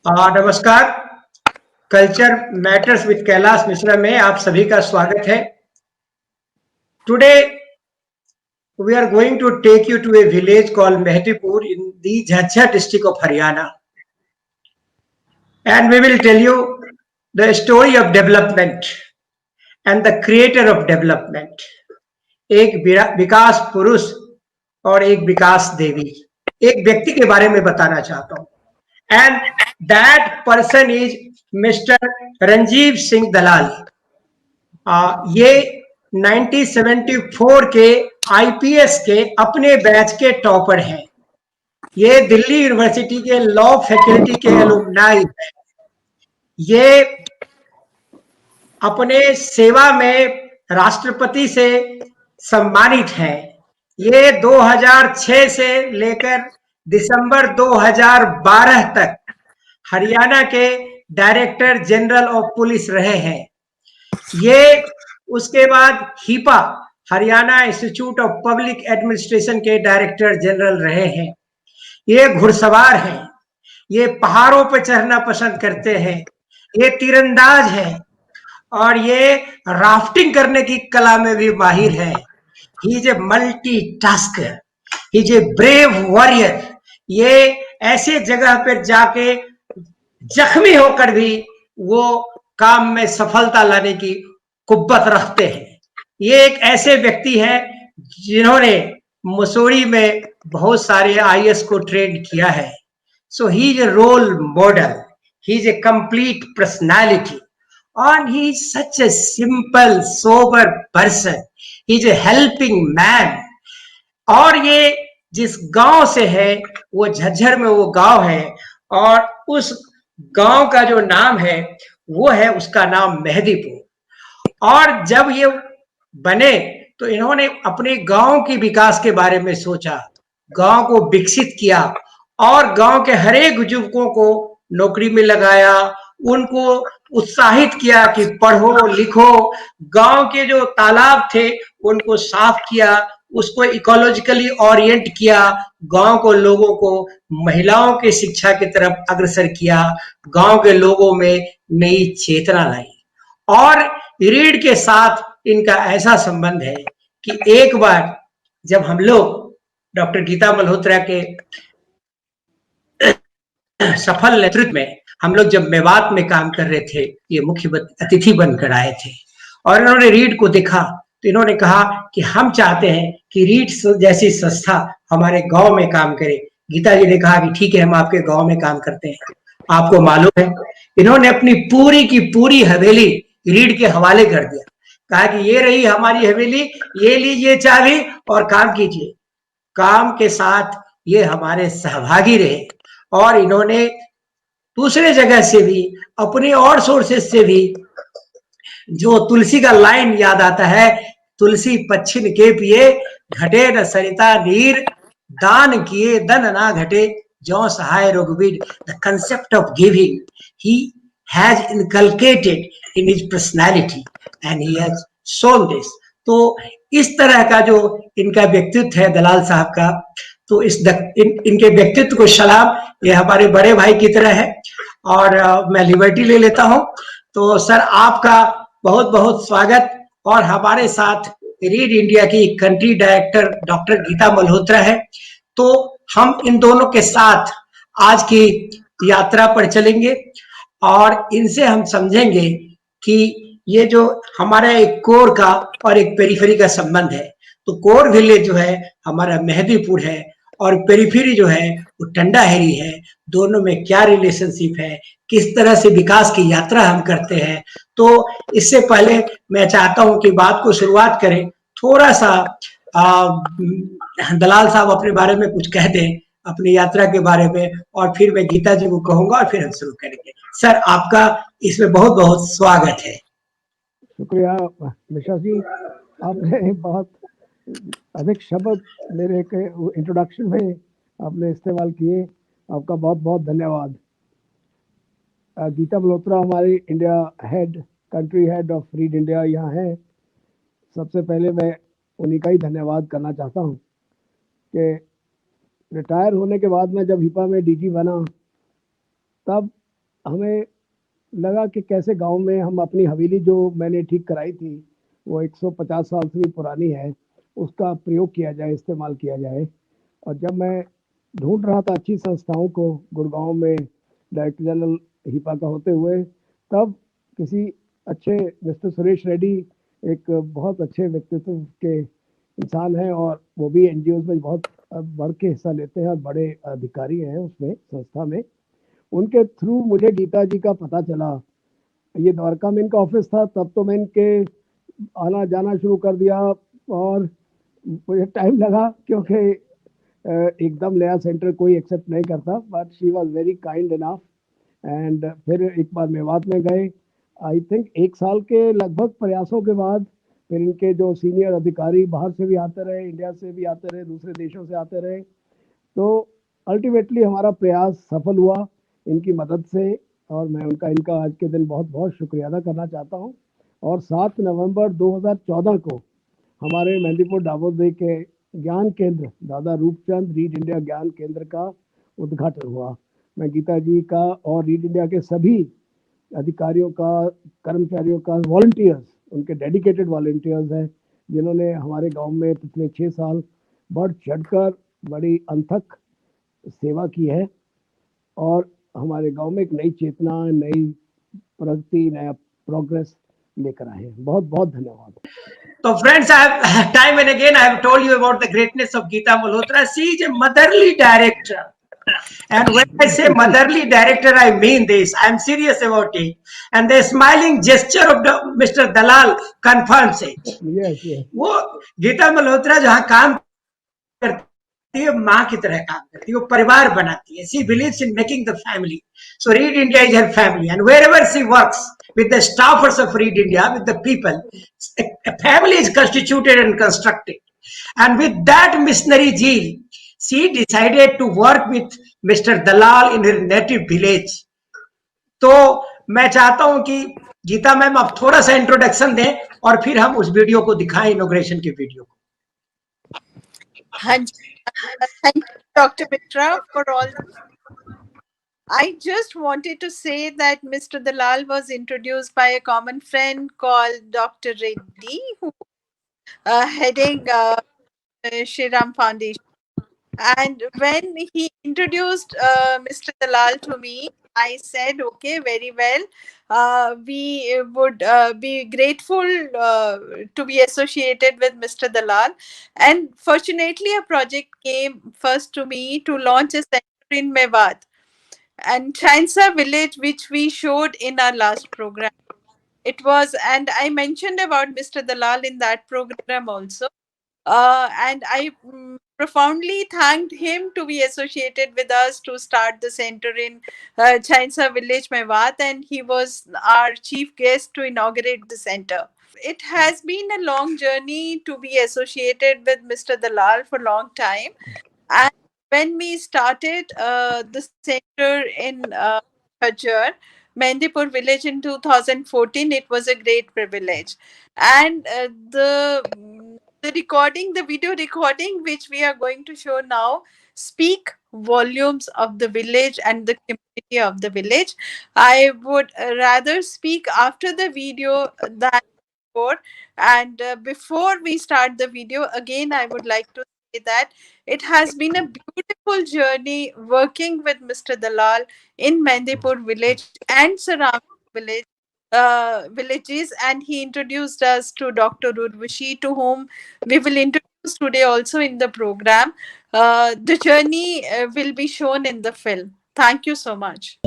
नमस्कार। Culture matters with Kailash Mishra में आप सभी का स्वागत है। Today we are going to take you to a village called Mehdipur in the Jhajjar district of Haryana, and we will tell you the story of development and the creator of development. एक विकास पुरुष और एक विकास देवी, एक व्यक्ति के बारे में बताना चाहता हूं, and that person is Mr. Ranjeev Singh Dalal. ये 1974 के आईपीएस के अपने बैच के टॉपर हैं। ये दिल्ली यूनिवर्सिटी के लॉ फैकल्टी के एलुमनाई हैं। ये अपने सेवा में राष्ट्रपति से सम्मानित हैं। ये 2006 से लेकर दिसंबर 2012 तक हरियाणा के डायरेक्टर जनरल ऑफ पुलिस रहे हैं। ये उसके बाद HIPA Haryana institute of public administration के डायरेक्टर जनरल रहे हैं। ये घुड़सवार हैं, ये पहाड़ों पर चढ़ना पसंद करते हैं, ये तीरंदाज हैं और ये राफ्टिंग करने की कला में भी माहिर है। ही is A multitasker, he is a brave warrior. ये ऐसे जगह पर जाके जख्मी होकर भी वो काम में सफलता लाने की कुव्वत रखते हैं। ये एक ऐसे व्यक्ति हैं जिन्होंने मसूरी में बहुत सारे आईएएस को ट्रेन किया है। So he is a role model, he is a complete personality and he is such a simple sober person. He is a helping man। और ये जिस गांव से है वो झज्जर में वो गांव है और उस गांव का जो नाम है वो है, उसका नाम मेहदीपुर। और जब ये बने तो इन्होंने अपने गांव के विकास के बारे में सोचा, गांव को विकसित किया और गांव के हर एक युवकों को नौकरी में लगाया, उनको उत्साहित किया कि पढ़ो लिखो। गांव के जो तालाब थे उनको साफ किया, उसको इकोलॉजिकली ओरिएंट किया, गांव को लोगों को महिलाओं की शिक्षा की तरफ अग्रसर किया, गांव के लोगों में नई चेतना लाई। और रीढ़ के साथ इनका ऐसा संबंध है कि एक बार जब हम लोग डॉक्टर गीता मल्होत्रा के सफल नेतृत्व में हम लोग जब मेवात में काम कर रहे थे, ये मुख्य अतिथि बनकर आए थे और इन्होंने रीढ़ को देखा तो इन्होंने कहा कि हम चाहते हैं कि रीढ़ जैसी संस्था हमारे गांव में काम करे। गीता जी ने कहा कि ठीक है, हम आपके गांव में काम करते हैं। आपको मालूम है, इन्होंने अपनी पूरी की पूरी हवेली रीढ़ के हवाले कर दिया, कहा कि ये रही हमारी हवेली, ये लीजिए चाबी और काम कीजिए। काम के साथ ये हमारे सहभागी रहे और इन्होंने दूसरे जगह से भी, अपने और सोर्सेस से भी, जो तुलसी का लाइन याद आता है, तुलसी पच्छिन के पिए घटे न सरिता नीर, दान किए दन ना घटे जो सहाय रघुवीर। The concept of giving he has inculcated in his personality and he has shown this. तो इस तरह का जो इनका व्यक्तित्व है दलाल साहब का, तो इनके व्यक्तित्व को सलाम। ये हमारे बड़े भाई की तरह है और मैं लिबर्टी ले लेता हूं। तो सर, आपका बहुत बहुत स्वागत। और हमारे साथ रीड इंडिया की country director doctor Geeta Malhotra है। तो हम इन दोनों के साथ आज की यात्रा पर चलेंगे और इनसे हम समझेंगे कि ये जो हमारा एक कोर का और एक पेरिफेरी का संबंध है। तो कोर विलेज जो है हमारा मेहदीपुर है और पेरिफेरी जो है वो टंडाहेरी है। दोनों में क्या रिलेशनशिप है, किस तरह से विकास की यात्रा हम करते हैं। तो इससे पहले मैं चाहता हूं कि बात को शुरुआत करें, थोड़ा सा दलाल साहब अपने बारे में कुछ कह दें, अपनी यात्रा के बारे में, और फिर मैं गीता जी को कहूंगा और फिर हम शुरू करेंगे। सर, आपका इसमें बहुत बहुत स्वागत है। शुक्रिया मिश्रा जी, आपने बहुत अधिक शब्द मेरे के इंट्रोडक्शन में आपने इस्तेमाल किए, आपका बहुत बहुत धन्यवाद। गीता मल्होत्रा हमारी India head, country head of read India यहाँ है। सबसे पहले मैं उन्हीं का ही धन्यवाद करना चाहता हूँ कि रिटायर होने के बाद मैं जब हिपा में डीजी बना, तब हमें लगा कि कैसे गांव में हम अपनी हवेली जो मैंने ठीक कराई थी, वो 150 साल से भी पुरानी है, उसका प्रयोग किया जाए, इस्तेमाल किया जाए। और जब मैं ढूंढ रहा था अच्छी संस्थाओं को गुड़गांव में डायरेक्टर जनरल हिपा का होते हुए, तब किसी अच्छे मिस्टर सुरेश रेड्डी, एक बहुत अच्छे व्यक्तित्व के इंसान हैं और वो भी एनजीओ में बहुत बढ़ के हिस्सा लेते हैं और बड़े अधिकारी हैं उसमें, संस्था में। उनके थ्रू मुझे गीता जी का पता चला। ये द्वारका में इनका ऑफिस था, तब तो मैं इनके आना जाना शुरू कर दिया और मुझे टाइम लगा क्योंकि एकदम नया सेंटर कोई एक्सेप्ट नहीं करता, but she was very kind enough. And फिर एक बार मेवात में गए। आई थिंक 1 साल के लगभग प्रयासों के बाद फिर इनके जो सीनियर अधिकारी बाहर से भी आते रहे, इंडिया से भी आते रहे, दूसरे देशों से आते रहे, तो अल्टीमेटली हमारा प्रयास सफल हुआ इनकी मदद से। और मैं इनका आज के दिन बहुत बहुत शुक्रिया अदा करना चाहता हूँ। और 7 नवंबर 2014 को हमारे मेहंदीपुर डाबोदे के ज्ञान केंद्र, दादा रूपचंद रीड इंडिया ज्ञान केंद्र का उद्घाटन हुआ। मैं गीता जी का और रीड इंडिया के सभी अधिकारियों का, कर्मचारियों का, वॉलंटियर्स, उनके डेडिकेटेड वॉलंटियर्स हैं जिन्होंने हमारे गांव में पिछले 6 साल बढ़ चढ़कर बड़ी अनथक सेवा की है और हमारे गांव में एक नई चेतना, नई प्रगति, नया प्रोग्रेस लेकर आए हैं। बहुत बहुत धन्यवाद। So friends, I have time and again I have told you about the greatness of Geeta Malhotra. She is a motherly director. And when I say motherly director, I mean this. I am serious about it. And the smiling gesture of Mr. Dalal confirms it. Yes, yes. वो गीता मल्होत्रा जहाँ काम करती है, माँ की तरह काम करती है, वो परिवार बनाती है. She believes in making the family. So Read India is her family. And wherever she works with the staffers of Read India, with the people, a family is constituted and constructed. And with that missionary zeal, she decided to work with Mr. Dalal in her native village. तो मैं चाहता हूं कि Gita ma'am आप थोड़ा सा introduction दें और फिर हम उस वीडियो को दिखाएं, इनॉग्रेशन के वीडियो को. हाँ जी, thank you, Dr. Mitra, for all. I just wanted to say that Mr. Dalal was introduced by a common friend called Dr. Reddy, who heading Shri Ram Foundation. And when he introduced Mr. Dalal to me, I said, okay, very well. We would be grateful to be associated with Mr. Dalal. And fortunately, a project came first to me to launch a center in Mewat and Chainsa village, which we showed in our last program. It was, and I mentioned about Mr. Dalal in that program also. And I profoundly thanked him to be associated with us to start the center in Chainsa village, Mewat, and he was our chief guest to inaugurate the center. It has been a long journey to be associated with Mr. Dalal for a long time. And when we started the center in Khajjar, Mehndipur village in 2014, it was a great privilege. And the recording, the video recording, which we are going to show now, speak volumes of the village and the community of the village. I would rather speak after the video than before. And before we start the video, again, I would like to say that it has been a beautiful journey working with Mr. Dalal in Mehndipur village and surrounding village. Villages, and he introduced us to Dr. Urvashi, to whom we will introduce today also in the program. The journey will be shown in the film. Thank you so much.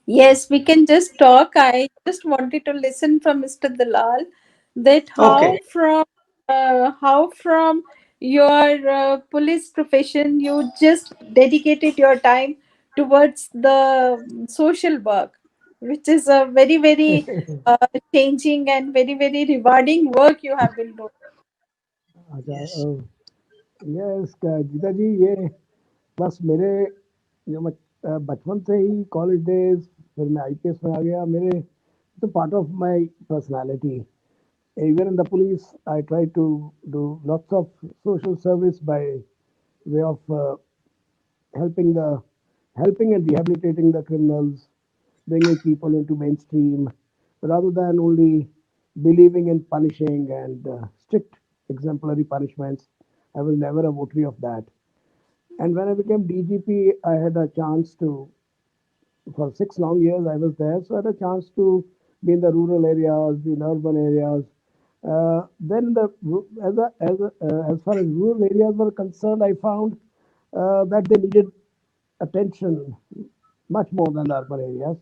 Yes, we can just talk. I just wanted to listen from Mr. Dalal that Okay. how from your police profession you just dedicated your time towards the social work, which is a very uh, changing and very rewarding work you have been doing. अच्छा Yes. Yes Gita जी, ये बस मेरे जो बचपन से ही college days, फिर मैं IPS में आ गया, मेरे तो part of my personality. Even in the police I try to do lots of social service by way of helping the helping and rehabilitating the criminals, bringing people into mainstream, rather than only believing in punishing and strict exemplary punishments. I was never a votary of that. And when I became DGP, I had a chance to, for 6 long years, I was there, so I had a chance to be in the rural areas, be in urban areas. Then as far as rural areas were concerned, I found that they needed attention much more than the urban areas.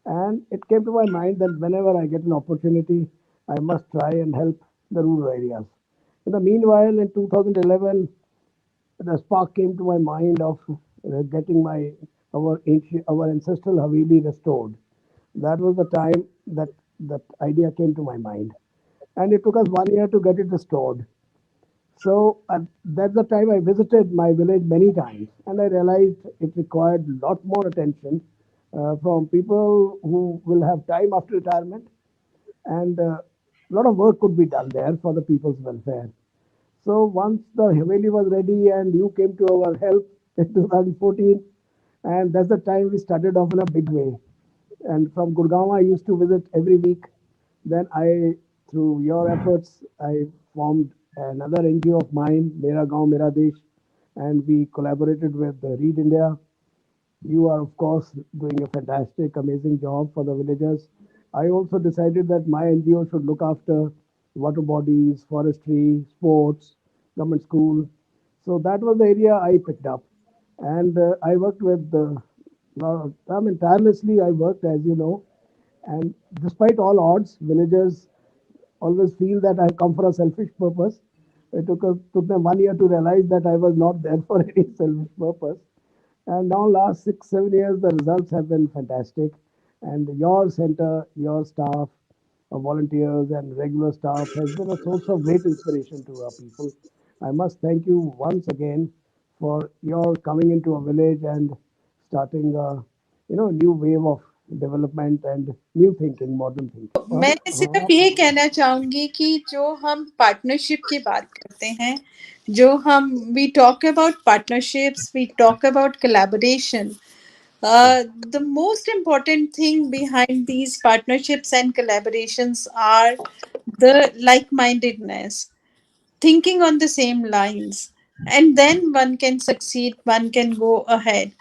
And it came to my mind that whenever I get an opportunity, I must try and help the rural areas. In the meanwhile, in 2011, the spark came to my mind of getting our ancestral Haveli restored. That was the time that idea came to my mind, and it took us 1 year to get it restored. So that's the time I visited my village many times, and I realized it required a lot more attention from people who will have time after retirement, and a lot of work could be done there for the people's welfare. So once the Haveli was ready and you came to our help in 2014, and that's the time we started off in a big way. And from Gurgaon, I used to visit every week. Then through your efforts, I formed another NGO of mine, Mera Gaon Mera Desh, and we collaborated with Read India. You are, of course, doing a fantastic, amazing job for the villagers. I also decided that my NGO should look after water bodies, forestry, sports, government school. So that was the area I picked up. And I worked with, I mean, tirelessly I worked, as you know. And despite all odds, villagers always feel that I come for a selfish purpose. Took them 1 year to realize that I was not there for any selfish purpose. And now, last 6, 7 years, the results have been fantastic. And your center, your staff, volunteers, and regular staff has been a source of great inspiration to our people. I must thank you once again for your coming into a village and starting a new wave of development and new thinking, modern thinking. मैं सिर्फ ये कहना चाहूंगी कि जो हम partnership की बात करते हैं, जो हम we talk about partnerships, we talk about collaboration, the most important thing behind these partnerships and collaborations are the like-mindedness, thinking on the same lines, and then one can succeed, one can go ahead.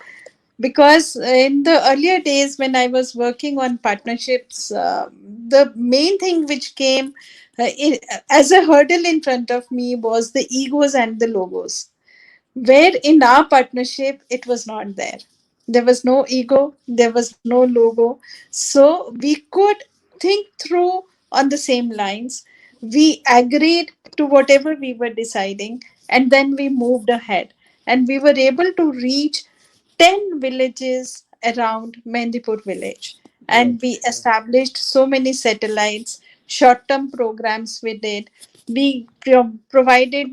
Because in the earlier days when I was working on partnerships, the main thing which came as a hurdle in front of me was the egos and the logos, where in our partnership it was not there. There was no ego, there was no logo, so we could think through on the same lines. We agreed to whatever we were deciding, and then we moved ahead, and we were able to reach 10 villages around Mendipur village. Right. And we established so many satellites, short term programs we did. We provided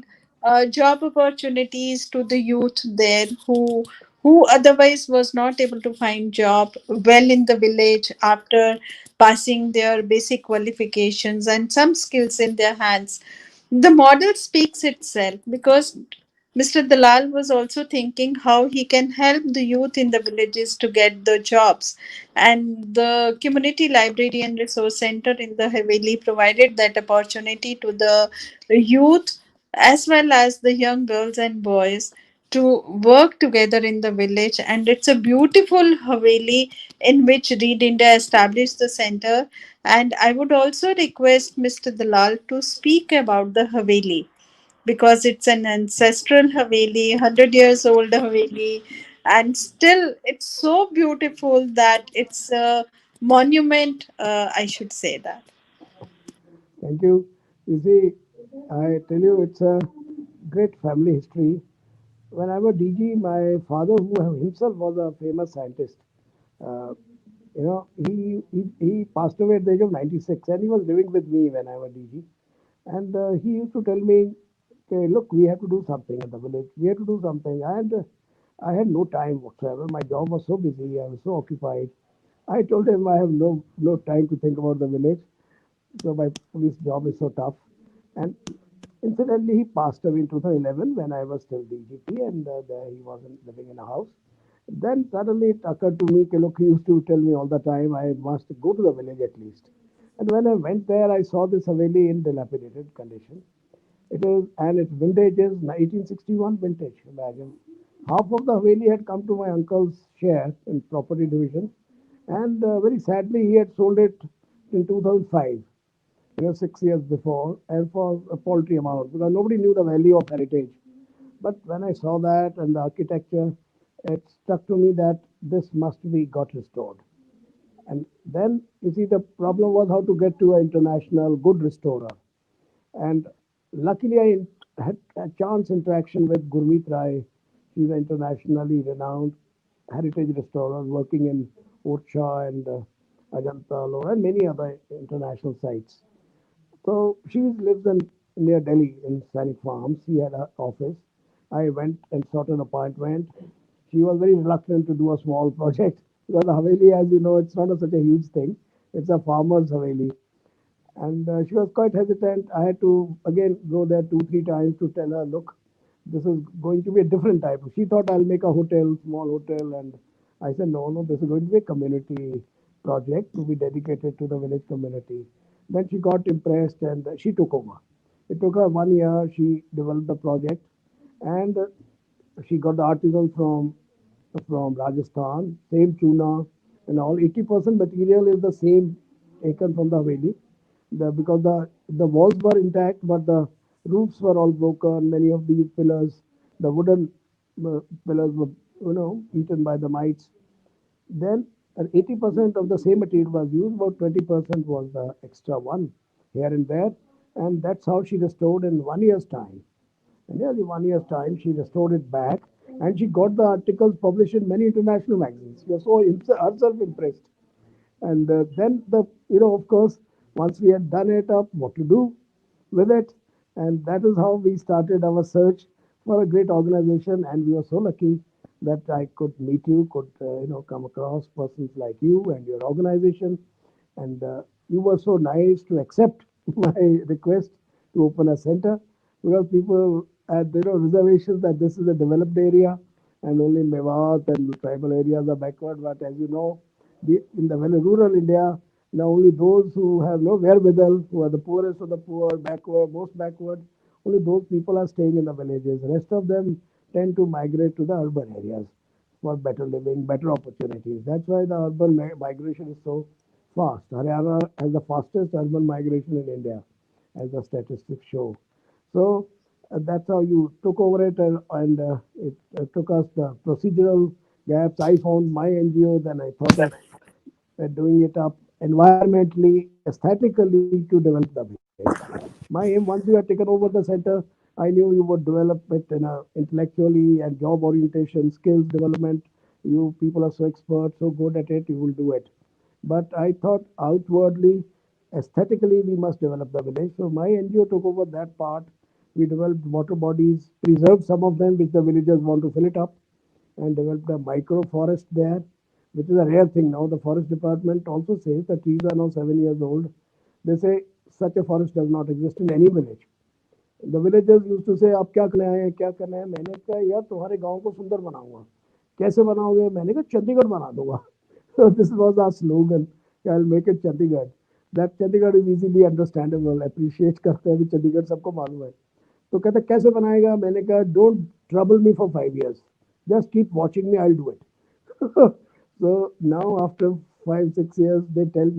job opportunities to the youth there who otherwise was not able to find job well in the village after passing their basic qualifications and some skills in their hands. The model speaks itself, because Mr. Dalal was also thinking how he can help the youth in the villages to get the jobs. And the community library and resource center in the Haveli provided that opportunity to the youth as well as the young girls and boys to work together in the village. And it's a beautiful Haveli in which Read India established the center. And I would also request Mr. Dalal to speak about the Haveli, because it's an ancestral Haveli, 100 years old Haveli, and still it's so beautiful that it's a monument, I should say that. Thank you. You see, I tell you, it's a great family history. When I was DG, my father, who himself was a famous scientist, uh, he passed away at the age of 96, and he was living with me when I was DG. And he used to tell me, okay, look, we have to do something at the village. We have to do something. And I had no time whatsoever. My job was so busy. I was so occupied. I told him I have no time to think about the village. So my police job is so tough. And incidentally, he passed away in 2011 when I was still DGP, and there he wasn't living in a house. Then suddenly it occurred to me, okay, look, he used to tell me all the time, I must go to the village at least. And when I went there, I saw this Haveli in dilapidated condition. It is, and its vintage is 1861 vintage. Imagine, half of the Haveli had come to my uncle's share in property division, and very sadly, he had sold it in 2005, 6 years before, and for a paltry amount because nobody knew the value of heritage. But when I saw that and the architecture, it struck to me that this must be got restored. And then you see the problem was how to get to an international good restorer. And luckily, I had a chance interaction with Gurmeet Rai. She's an internationally renowned heritage restorer working in Orcha and Ajanta Ellora and many other international sites. So she lives in near Delhi in Sainik Farms. She had an office. I went and sought an appointment. She was very reluctant to do a small project because the Haveli, as you know, it's not such a huge thing. It's a farmer's Haveli. And she was quite hesitant. I had to again go there 2, 3 times to tell her, look, this is going to be a different type. She thought I'll make a hotel, small hotel, and I said, no, no, this is going to be a community project to be dedicated to the village community. Then she got impressed and she took over. It took her 1 year. She developed the project, and she got the artisans from Rajasthan, same tuna, and all 80% material is the same taken from the Haveli. Because the walls were intact, but the roofs were all broken. Many of these pillars, the wooden pillars were eaten by the mites. Then 80% of the same material was used, about 20% was the extra one here and there, and that's how she restored in 1 year's time. In nearly 1 year's time, she restored it back, and she got the articles published in many international magazines. She was so herself impressed. And then of course, once we had done it up, what to do with it, and that is how we started our search for a great organization. And we were so lucky that I could meet you, could come across persons like you and your organization, and you were so nice to accept my request to open a center because people had reservations that this is a developed area and only Mewat and the tribal areas are backward. But as you know, in the very rural India, now only those who have no wherewithal, who are the poorest of the poor, backward, most backward, only those people are staying in the villages. The rest of them tend to migrate to the urban areas for better living, better opportunities. That's why the urban migration is so fast. Haryana has the fastest urban migration in India, as the statistics show. So that's how you took over it, and it took us the procedural gaps. I found my NGO, then I thought of doing it up environmentally, aesthetically to develop the village. My aim, once you had taken over the center, I knew you would develop it in a intellectually and job orientation, skills development. You people are so expert, so good at it, you will do it. But I thought outwardly, aesthetically, we must develop the village. So my NGO took over that part. We developed water bodies, preserved some of them, which the villagers want to fill it up, and developed a micro forest there, which is a rare thing now. The forest department also says the trees are now 7 years old. They say such a forest does not exist in any village. The villagers used to say, आप क्या करने आए हैं, क्या करना है? मैंने कहा यार तुम्हारे गांव को सुंदर बनाऊंगा. कैसे बनाओगे? मैंने कहा चंडीगढ़ बना दूंगा. So this was our slogan. I'll make it Chandigarh. That Chandigarh is easily understandable. Appreciate करते हैं कि चंडीगढ़ सबको मालूम है. तो कहते कैसे बनाएगा? मैंने कहा don't trouble me for 5 years. Just keep watching me. I'll do it. So now after 5, 6 years, they tell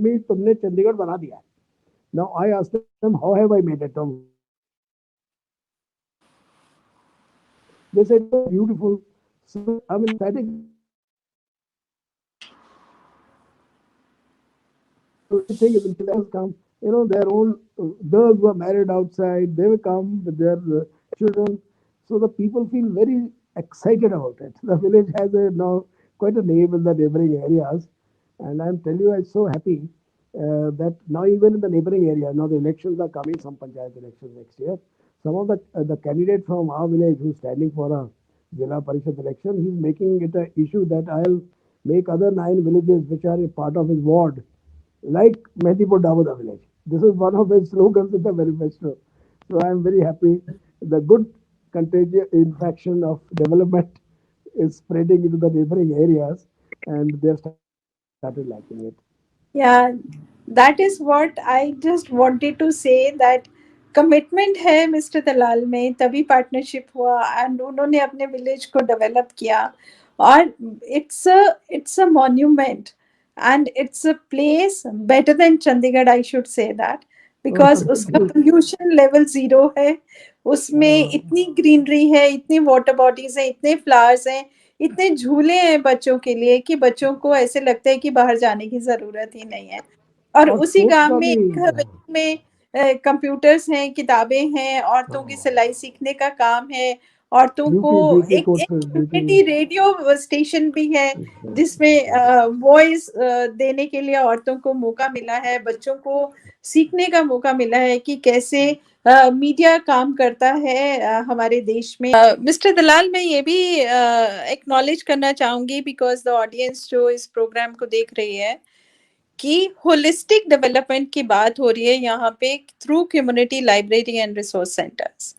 me तुमने चंडीगढ़ बना दिया. Now I ask them, how have I made it? What have you done? They said, beautiful So I mean, I think everything is will come. You know, their own girls were married outside. They will come with their children. So the people feel very excited about it. The village has a now quite a name in the neighboring areas, and I'm telling you, I'm so happy that now even in the neighboring area, now the elections are coming. Some panchayat elections next year. Some of the candidate from our village who's standing for a Zilla Parishad election, he's making it an issue that I'll make other 9 villages which are a part of his ward like Mehdipur Dawoda village. This is one of his slogans in the manifesto. So I am very happy. The good contagious infection of development is spreading into the neighboring areas, and they have started liking it. Yeah, that is what I just wanted to say, that commitment है mister दलाल में, तभी partnership हुआ and उन्होंने अपने village को develop किया. और it's a monument and it's a place better than Chandigarh, I should say that, because उसका पोल्यूशन लेवल 0 है, उसमें इतनी ग्रीनरी है, इतनी वाटर बॉडीज हैं, इतने फ्लावर्स हैं, इतने झूले हैं बच्चों के लिए कि बच्चों को ऐसे लगता है कि बाहर जाने की जरूरत ही नहीं है. और उसी स्पोर्ट्स गांव का में भी एक हवेली में कंप्यूटर्स हैं, किताबें हैं, औरतों की सिलाई सीखने का काम है, औरतों को ब्यूटी ब्यूटी एक course community beauty radio station भी है जिसमें वॉइस देने के लिए औरतों को मौका मिला है, बच्चों को सीखने का मौका मिला है कि कैसे मीडिया काम करता है हमारे देश में. मिस्टर दलाल, मैं ये भी एक्नॉलेज करना चाहूंगी बिकॉज द ऑडियंस जो इस प्रोग्राम को देख रही है कि होलिस्टिक डेवलपमेंट की बात हो रही है यहाँ पे through community library and resource centres.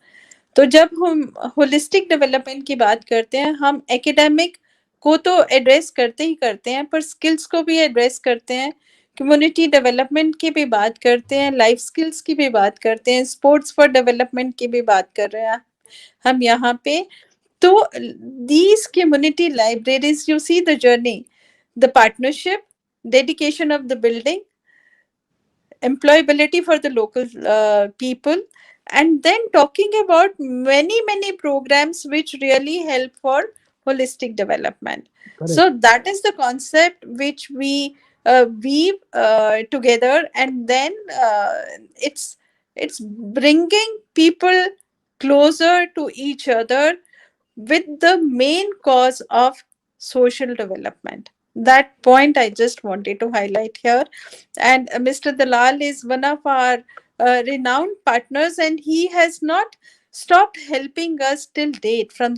तो जब हम होलिस्टिक डेवलपमेंट की बात करते हैं, हम एकेडमिक को तो एड्रेस करते ही करते हैं, पर स्किल्स को भी एड्रेस करते हैं, कम्युनिटी डेवलपमेंट की भी बात करते हैं, लाइफ स्किल्स की भी बात करते हैं, स्पोर्ट्स फॉर डेवलपमेंट की भी बात कर रहे हैं हम यहाँ पे. तो these community libraries, you see the journey, the partnership, dedication of the building, employability for the local people, and then talking about many programs which really help for holistic development. Correct. So that is the concept which we weave together, and then it's bringing people closer to each other with the main cause of social development. That point I just wanted to highlight here. And Mr. Dalal is one of our renowned partners, and he has not stopped helping us till date from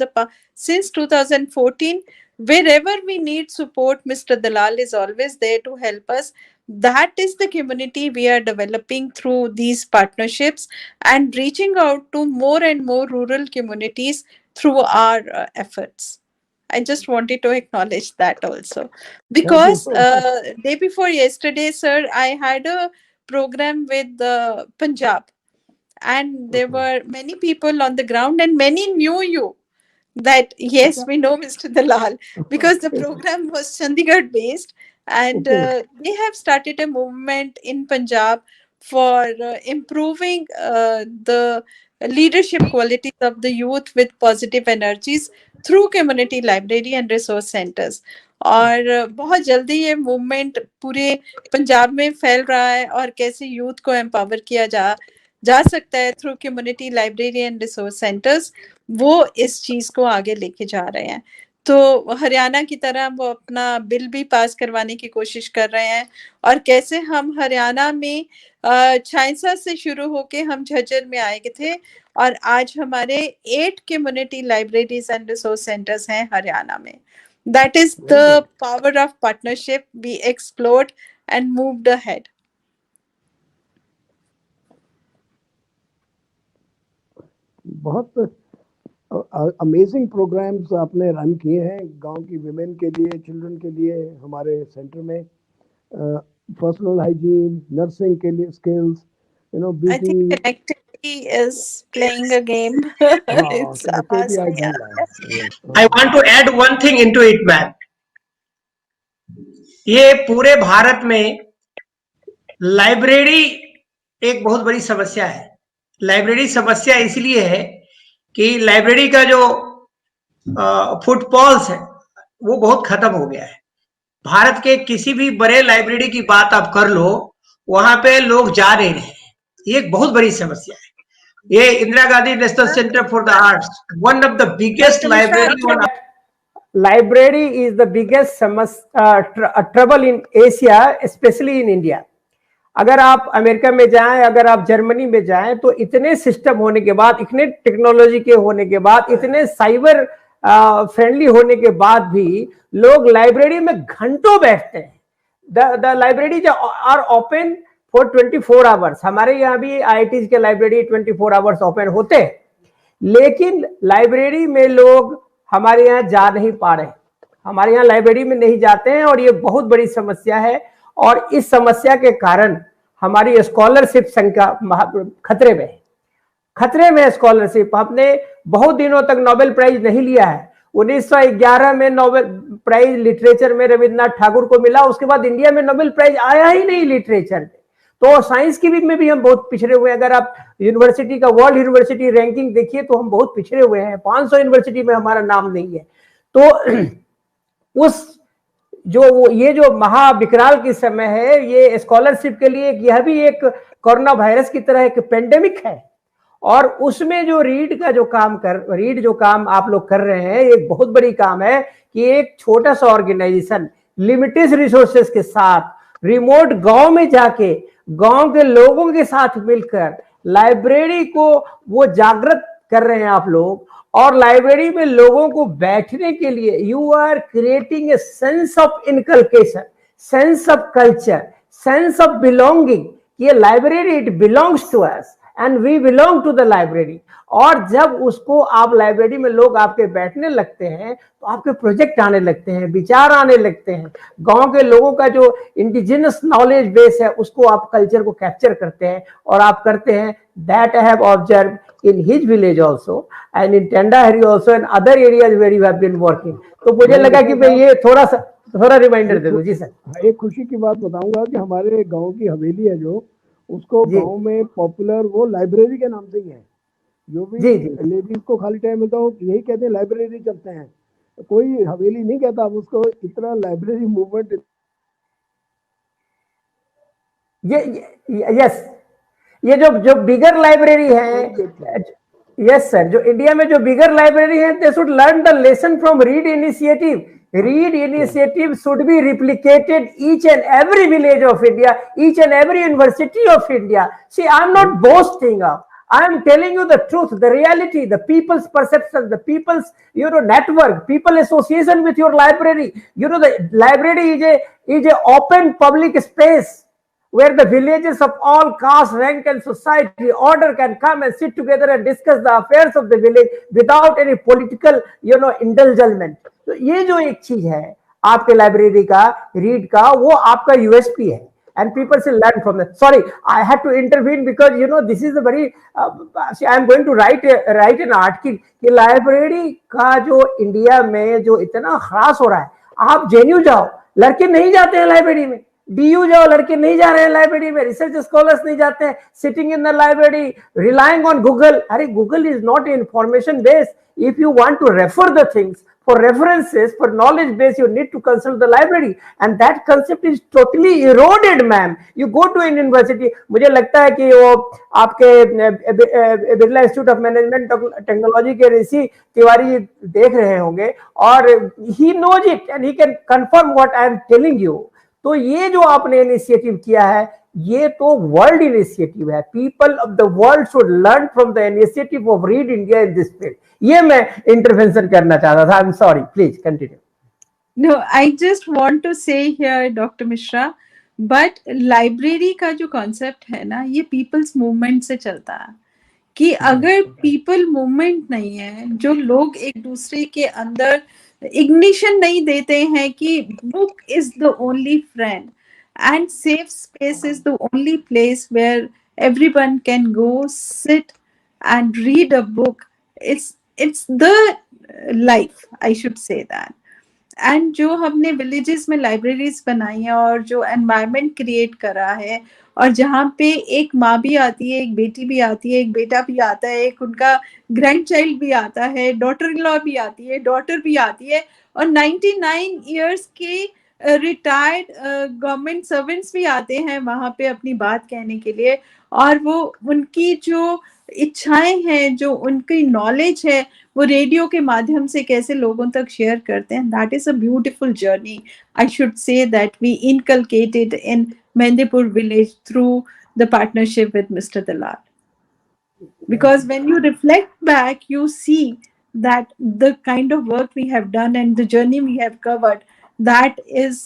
since 2014. Wherever we need support, Mr. Dalal is always there to help us. That is the community we are developing through these partnerships and reaching out to more and more rural communities through our efforts. I just wanted to acknowledge that also. Because so much. day before yesterday, sir, I had a program with Punjab, and there were many people on the ground, and many knew you. That yes, we know Mr. Dalal because the program was Chandigarh based, and Okay. they have started a movement in Punjab for improving the leadership qualities of the youth with positive energies through community library and resource centers. और बहुत जल्दी ये movement पूरे पंजाब में फैल रहा है, और कैसे यूथ को एम्पावर किया जा सकता है through community library and resource centres, वो इस चीज को आगे लेके जा रहे हैं. तो हरियाणा की तरह वो अपना बिल भी पास करवाने की कोशिश कर रहे हैं, और कैसे हम हरियाणा में छाइसा से शुरू होके हम झज्जर में आए थे, और आज हमारे 8 community libraries and resource centres हैं हरियाणा में. That is the power of partnership. We explored and moved ahead. बहुत अमेजिंग प्रोग्राम्स आपने रन किए हैं गांव की विमेन के लिए, चिल्ड्रन के लिए हमारे सेंटर में. पर्सनल हाइजीन, नर्सिंग के लिए skills, you know, I think beauty. connectivity is playing a game. It's connectivity I asking. don't I want to add one thing into it, ma'am. ये पूरे भारत में लाइब्रेरी एक बहुत बड़ी समस्या है. लाइब्रेरी समस्या इसलिए है कि लाइब्रेरी का जो फुटफॉल्स है वो बहुत खत्म हो गया है। भारत के किसी भी बड़े लाइब्रेरी की बात आप कर लो, वहां पे लोग जा नहीं रहे। ये एक बहुत बड़ी समस्या है। ये Indira Gandhi national centre for the arts, one of the biggest library on library is the biggest trouble in Asia, especially in India. अगर आप अमेरिका में जाएं, अगर आप जर्मनी में जाएं, तो इतने सिस्टम होने के बाद, इतने टेक्नोलॉजी के होने के बाद, इतने साइबर फ्रेंडली होने के बाद भी लोग लाइब्रेरी में घंटों बैठते हैं। The libraries are open for 24 hours. हमारे यहाँ भी IITs के लाइब्रेरी 24 आवर्स ओपन होते हैं, लेकिन लाइब्रेरी में लोग हमारे यहाँ जा नहीं पा रहे, हमारे यहाँ लाइब्रेरी में नहीं जाते हैं, और ये बहुत बड़ी समस्या है। और इस समस्या के कारण हमारी स्कॉलरशिप संख्या खतरे में है, खतरे में स्कॉलरशिप। हमने बहुत दिनों तक नोबेल प्राइज नहीं लिया है। 1911 में नोबेल प्राइज लिटरेचर में रविन्द्रनाथ ठाकुर को मिला, उसके बाद इंडिया में नोबेल प्राइज आया ही नहीं लिटरेचर में। तो साइंस की में भी हम बहुत पिछड़े हुए हैं। अगर आप यूनिवर्सिटी का वर्ल्ड यूनिवर्सिटी रैंकिंग देखिए तो हम बहुत पिछड़े हुए हैं, 500 यूनिवर्सिटी में हमारा नाम नहीं है। तो उस ये जो महाविकराल की समय है, ये स्कॉलरशिप के लिए यह भी एक कोरोना वायरस की तरह एक पेंडेमिक है। और उसमें जो रीड जो काम आप लोग कर रहे हैं, एक बहुत बड़ी काम है कि एक छोटा सा ऑर्गेनाइजेशन लिमिटेड रिसोर्सेस के साथ रिमोट गांव में जाके गांव के लोगों के साथ मिलकर लाइब्रेरी को वो जागृत कर रहे हैं आप लोग। और लाइब्रेरी में लोगों को बैठने के लिए you are creating a sense of inculcation, sense of culture, sense of belonging. ये library it belongs to us and we belong to the library. और जब उसको आप लाइब्रेरी में लोग आपके बैठने लगते हैं तो आपके प्रोजेक्ट आने लगते हैं, विचार आने लगते हैं। गांव के लोगों का जो इंडिजिनस नॉलेज बेस है उसको आप कल्चर को कैप्चर करते हैं, और आप करते हैं। That I have observe in his village also and in Tendahari also and other areas where you have been working. तो मुझे लगा कि मैं ये थोड़ा रिमाइंडर दे दूं। जी सर, एक खुशी की बात बताऊंगा कि हमारे गांव की हवेली है जो, उसको गांव में पॉपुलर वो लाइब्रेरी के नाम से ही है। जो भी लेडीज को खाली टाइम मिलता है यही कहते हैं लाइब्रेरी चलते हैं, कोई हवेली नहीं कहता अब उसको। इतना लाइब्रेरी मूवमेंट यस, ये जो बिगर लाइब्रेरी है, यस सर, जो इंडिया में जो बिगर लाइब्रेरी है, they should learn the lesson from READ initiative. READ initiative should be replicated each and every village of India, each and every university of India. See, I am not boasting up, I am telling you the truth, the reality, the people's perception, the people's network, people association with your library. The library is a open public space where the villages of all caste, rank and society order can come and sit together and discuss the affairs of the village without any political indulgence. तो ये जो एक चीज है आपके library का, read का, वो आपका USP है, and people should learn from that. Sorry, I had to intervene because this is a very I am going to write an article कि लाइब्रेरी का जो इंडिया में जो इतना ख्रास हो रहा है। आप JNU जाओ, लड़के नहीं जाते हैं लाइब्रेरी में। DU जाओ, लड़के नहीं जा रहे हैं लाइब्रेरी में। रिसर्च स्कॉलर्स नहीं जाते हैं, sitting in the library, relying on Google. अरे Google is not information base. If you want to refer the things for references, for knowledge base, you need to consult the library, and that concept is totally eroded, ma'am. You go to an university, मुझे लगता है कि वो आपके Birla institute of management technology के ऋषि तिवारी देख रहे होंगे, और he knows it and he can confirm what I am telling you. तो ये जो आपने इनिशिएटिव किया है, ये तो वर्ल्ड इनिशिएटिव है। People of the world should learn from the initiative of read India in this field. ये मैं इंटरवेंशन करना चाहता था। I am sorry, please continue. No, I just want to say here, Dr. Mishra, but library का जो concept है ना, ये पीपल्स मूवमेंट से चलता है। कि अगर पीपल मूवमेंट नहीं है, जो लोग एक दूसरे के अंदर इग्निशन नहीं देते हैं कि book is the only friend and safe space is the only place where everyone can go sit and read a book. It's the life, I should say that. And जो हमने विलेजेस में libraries बनाई है और जो environment create करा है, और जहाँ पे एक माँ भी आती है, एक बेटी भी आती है, एक बेटा भी आता है, एक उनका ग्रैंड चाइल्ड भी आता है, डॉटर इन लॉ भी आती है, डॉटर भी आती है, और 99 इयर्स के रिटायर्ड गवर्नमेंट सर्वेंट्स भी आते हैं वहां पे अपनी बात कहने के लिए, और वो उनकी जो इच्छाएं हैं, जो उनकी नॉलेज है, वो रेडियो के माध्यम से कैसे लोगों तक शेयर करते हैं. That is a beautiful journey. I should say that we inculcated in Mendipur village through the partnership with Mr. Dalal. Because when you reflect back, you see that the kind of work we have done and the journey we have covered, that is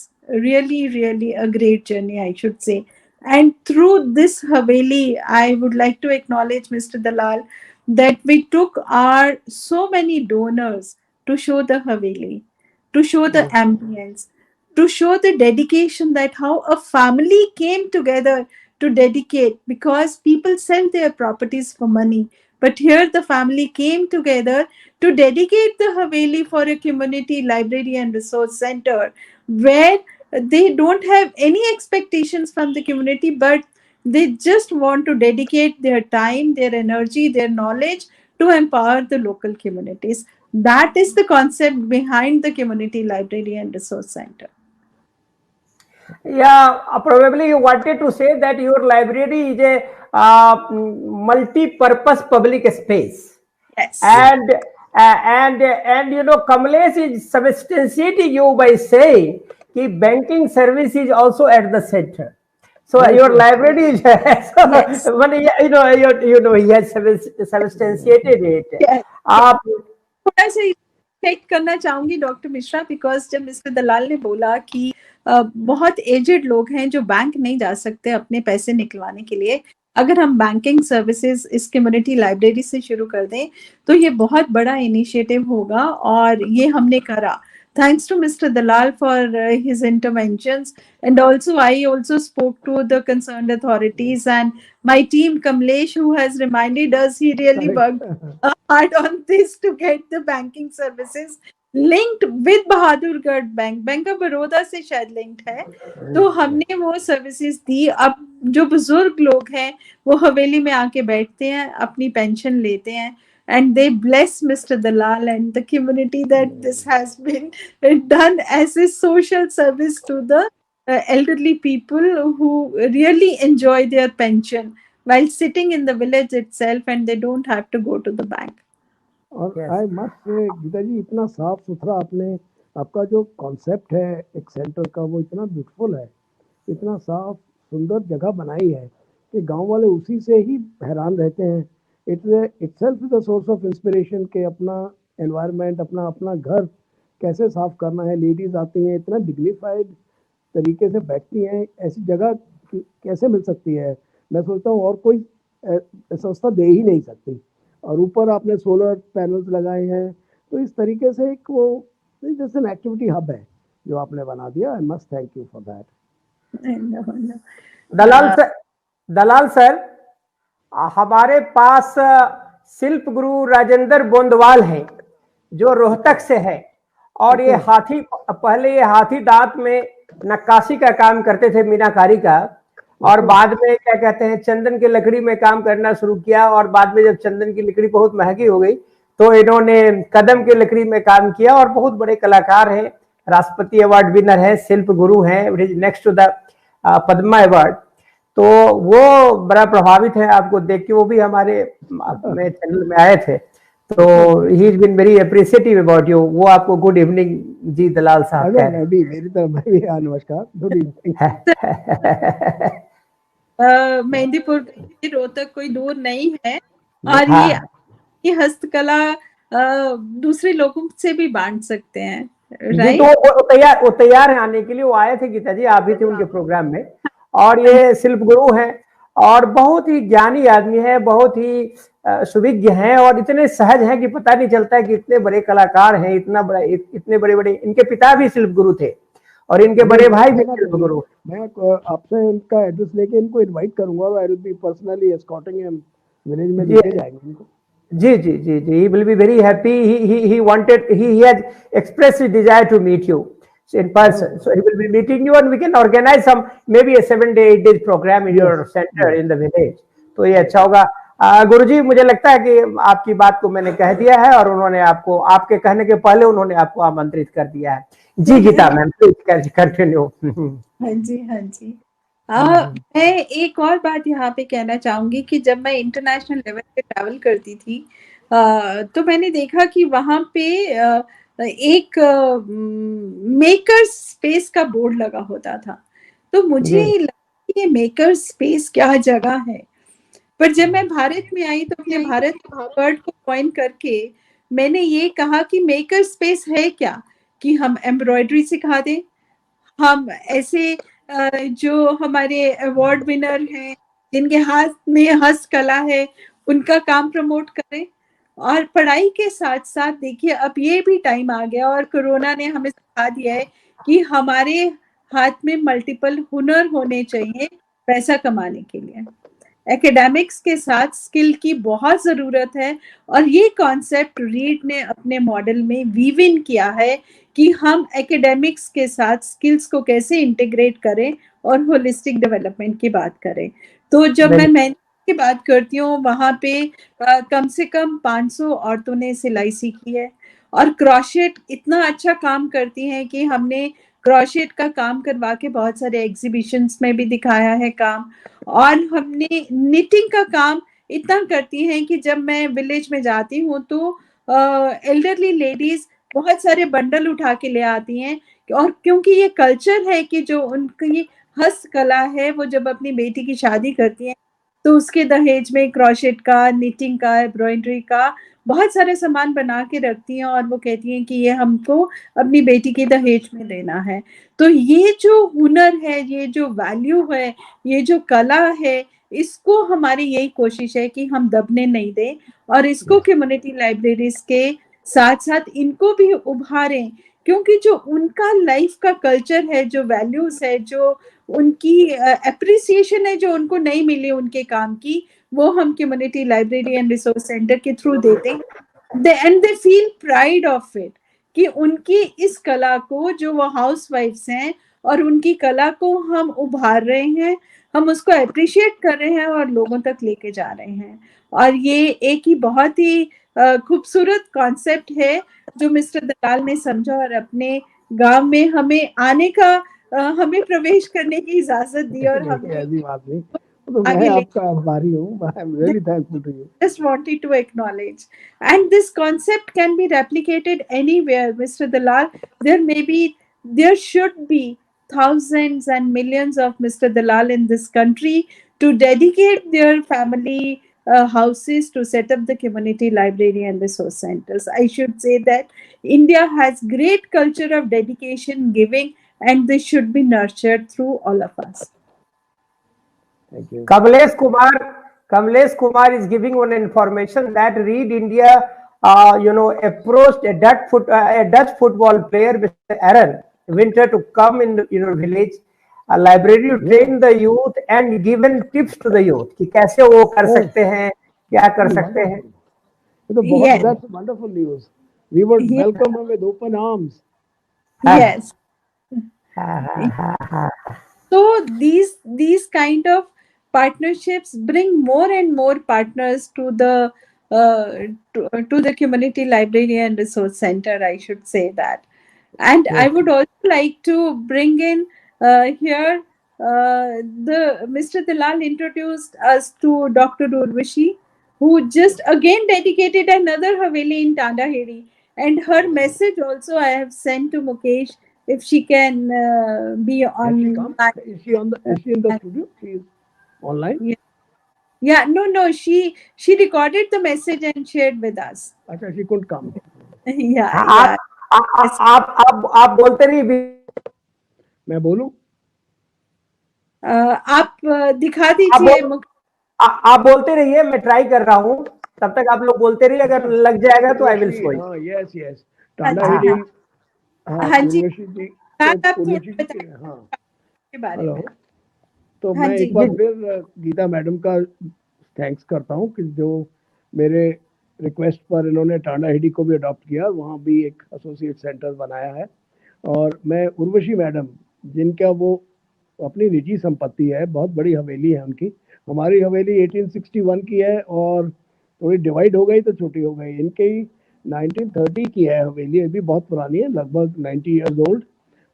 really, really a great journey, I should say. And through this Haveli, I would like to acknowledge Mr. Dalal that we took our so many donors to show the Haveli, to show the ambience, to show the dedication, that how a family came together to dedicate, because people sell their properties for money, but here the family came together to dedicate the Haveli for a community library and resource center, where they don't have any expectations from the community, but they just want to dedicate their time, their energy, their knowledge to empower the local communities. That is the concept behind the community library and resource center. Yeah, probably you wanted to say that your library is a multi-purpose public space. Yes. And you know, Kamlesh is substantiating you by saying that banking service is also at the center. So your library is so, when you know he has substantiated it. Yes. आप थोड़ा सा check करना चाहूंगी doctor Mishra, because जब mister दलाल ने बोला कि बहुत एजेड लोग हैं जो बैंक नहीं जा सकते अपने पैसे निकलवाने के लिए, अगर हम बैंकिंग सर्विसेज इस कम्युनिटी लाइब्रेरी से शुरू कर दें तो ये बहुत बड़ा इनिशिएटिव होगा, और ये हमने करा. Thanks to Mr. Dalal for his interventions, and also I also spoke to the concerned authorities and my team Kamlesh, who has reminded us he really worked hard on this to get the banking services linked with Bahadurgarh Bank. Bank of Baroda से शायद linked है, तो हमने वो services दी. अब जो बुजुर्ग लोग हैं वो हवेली में आके बैठते हैं, अपनी पेंशन लेते हैं, and they bless Mr. Dalal and the community that this has been done as a social service to the elderly people who really enjoy their pension while sitting in the village itself, and they don't have to go to the bank. और I must say Gita जी, इतना साफ सुथरा आपने, आपका जो concept है एक centre का वो इतना ब्यूटीफुल है, इतना साफ सुंदर जगह बनाई है कि गांव वाले उसी से ही हैरान रहते हैं. itself is a source of inspiration के अपना एनवायरनमेंट, अपना घर कैसे साफ करना है. लेडीज आती हैं, इतना डिग्निफाइड तरीके से बैठती हैं, ऐसी जगह कैसे मिल सकती है. मैं सोचता हूँ और कोई संस्था दे ही नहीं सकती. और ऊपर आपने सोलर पैनल्स लगाए हैं, तो इस तरीके से एक वो जैसे एन एक्टिविटी हब है जो आपने बना दिया. I must thank you for that. Dalal sir, हमारे पास शिल्प गुरु राजेंद्र बोंदवाल हैं जो रोहतक से है, और ये पहले ये हाथी दांत में नक्काशी का काम करते थे, मीनाकारी का, और बाद में क्या कहते हैं चंदन की लकड़ी में काम करना शुरू किया, और बाद में जब चंदन की लकड़ी बहुत महंगी हो गई तो इन्होंने कदम की लकड़ी में काम किया, और बहुत बड़े कलाकार हैं, राष्ट्रपति अवार्ड विनर है, शिल्प गुरु हैं, next to the Padma award. तो वो बड़ा प्रभावित है आपको देख के, वो भी हमारे अपने चैनल में आए थे, तो he is been very appreciative about you. वो आपको गुड इवनिंग जी दलाल साहब. मेरी तरफ मैं भी नमस्कार, गुड इवनिंग. मेहंदीपुर रोहतक कोई दूर नहीं है, और ये हस्तकला दूसरे लोगों से भी बांट सकते हैं, राइट? तो वो तैयार है आने के लिए. वो आए थे गीता जी, आप भी थे उनके प्रोग्राम में. और ये शिल्प गुरु हैं और बहुत ही ज्ञानी आदमी है, बहुत ही सुविज्ञ हैं, और इतने सहज हैं कि पता नहीं चलता है कि इतने बड़े कलाकार हैं, इतने बड़े इनके पिता भी शिल्प गुरु थे और इनके बड़े भाई भी शिल्प गुरु. मैं आपसे इनका एड्रेस लेके इनको इनवाइट करूंगा, I will be personally escorting him, village में लेके जाएंगे इनको. जी जी जी जी, he will be very happy. He wanted, he has expressed his desire to meet you in person. So he will be meeting you, and we can organize some maybe a 7 day 8 days program in Yes, your center yes. in the village. तो ये अच्छा होगा। गुरुजी, मुझे लगता है कि आपकी बात को मैंने कह दिया है और उन्होंने आपको, आपके कहने के पहले उन्होंने आपको आमंत्रित कर दिया है। जी गीता मैम, प्लीज कंटिन्यू। हाँ जी, हाँ जी। मैं एक और बात यहाँ पे कहना चाहूंगी कि जब मैं इंटरनेशनल लेवल पे ट्रैवल करती थी, तो मैंने देखा कि वहाँ पे एक मेकर स्पेस का बोर्ड लगा होता था। तो मुझे जी लगा कि ये मेकर स्पेस क्या जगह है। पर जब मैं भारत में आई तो अपने भारत वर्ड को पॉइंट करके मैंने ये कहा कि मेकर स्पेस है क्या, कि हम एम्ब्रॉयडरी सिखा दें, हम ऐसे जो हमारे अवार्ड विनर हैं, जिनके हाथ में हस्तकला है, उनका काम प्रमोट करें। और पढ़ाई के साथ साथ देखिए अब ये भी टाइम आ गया और कोरोना ने हमें सिखा दिया है कि हमारे हाथ में मल्टीपल हुनर होने चाहिए पैसा कमाने के लिए। एकेडमिक्स के साथ स्किल की बहुत जरूरत है और ये कॉन्सेप्ट रीड ने अपने मॉडल में वीव इन किया है कि हम एकेडमिक्स के साथ स्किल्स को कैसे इंटीग्रेट करें और होलिस्टिक डेवलपमेंट की बात करें। तो जब मैं मेहनत की बात करती हूँ वहां पे कम से कम 500 औरतों ने सिलाई सीखी है और क्रोशेट इतना अच्छा काम करती हैं कि हमने क्रोशेट का काम करवा के बहुत सारे एग्जीबिशंस में भी दिखाया है काम। और हमने निटिंग का काम इतना करती हैं कि जब मैं विलेज में जाती हूँ तो एल्डरली लेडीज बहुत सारे बंडल उठा के ले आती हैं। और क्योंकि ये कल्चर है कि जो उनकी हस्तकला है वो जब अपनी बेटी की शादी करती हैं तो उसके दहेज में क्रोशेट का, निटिंग का, एम्ब्रॉयडरी का बहुत सारे सामान बना के रखती हैं और वो कहती हैं कि ये हमको अपनी बेटी के दहेज में देना है। तो ये जो हुनर है, ये जो वैल्यू है, ये जो कला है, इसको हमारी यही कोशिश है कि हम दबने नहीं दें और इसको कम्युनिटी लाइब्रेरीज के साथ साथ इनको भी उभारें। क्योंकि जो उनका लाइफ का कल्चर है, जो वैल्यूज है, जो उनकी अप्रिसिएशन है जो उनको नहीं मिली उनके काम की, वो हम community library and resource centre के थ्रू देते हैं। And they feel pride of it कि उनकी इस कला को, जो वो हाउस वाइफ्स हैं और उनकी कला को हम उभार रहे हैं, हम उसको अप्रिशिएट कर रहे हैं और लोगों तक लेके जा रहे हैं। और ये एक ही बहुत ही खूबसूरत कॉन्सेप्ट है जो मिस्टर दलाल ने समझा और अपने गांव में हमें आने का, हमें प्रवेश करने की इजाजत दी और हमने ऐसी बात नहीं, तो मैं आगे ले। आपका आभारी हूँ। I am really thankful to you. Just wanted to acknowledge. And this concept can be replicated anywhere, Mr. Dalal. There may be, there should be thousands and millions of Mr. Dalal in this country to dedicate their family houses to set up the community library and resource centers. I should say that India has great culture of dedication, giving, and this should be nurtured through all of us. Thank you. Kamlesh Kumar is giving one information that Read India, approached a Dutch football player, Mr. Aaron Winter, to come in your village library to train the youth and given tips to the youth कि कैसे वो कर सकते हैं, क्या कर सकते हैं। तो बहुत, Yes. that's wonderful news. We would Yeah. welcome him with open arms. Yes. So these kind of partnerships bring more and more partners to the to the community library and resource center, I should say that. And I would also like to bring in here the Mr. Dalal introduced us to Dr. Urvashi, who just again dedicated another Haveli in Tandaheri, and her message also I have sent to Mukesh if she can be Has she come? online. Is she on the? Is she in the studio? She is online. Yeah, no, she recorded the message and shared with us. अच्छा, she couldn't come. Yeah. आप बोलते रहिए, मैं बोलूं? आप दिखा दीजिए। आप बोलते रहिए, मैं ट्राई कर रहा हूँ, तब तक आप लोग बोलते रहिए, अगर लग जाएगा तो I will show you. Yes yes, Tandaheri. हाँ जी, उर्वशी जी, आप उर्वशी जी के, हाँ, के बारे हेलो। में। तो हाँ मैं जी, एक बार फिर गीता मैडम का थैंक्स करता हूँ कि जो मेरे रिक्वेस्ट पर इन्होंने टांडाहिडी को भी अडॉप्ट किया, वहाँ भी एक एसोसिएट सेंटर बनाया है। और मैं उर्वशी मैडम, जिनका वो अपनी निजी संपत्ति है, बहुत बड़ी हवेली है उनकी। हमारी हवेली 1861 की है और थोड़ी डिवाइड हो गई तो छोटी हो गई। इनकी 1930 की है हवेली, अभी बहुत पुरानी है, लगभग 90 ईयर्स ओल्ड,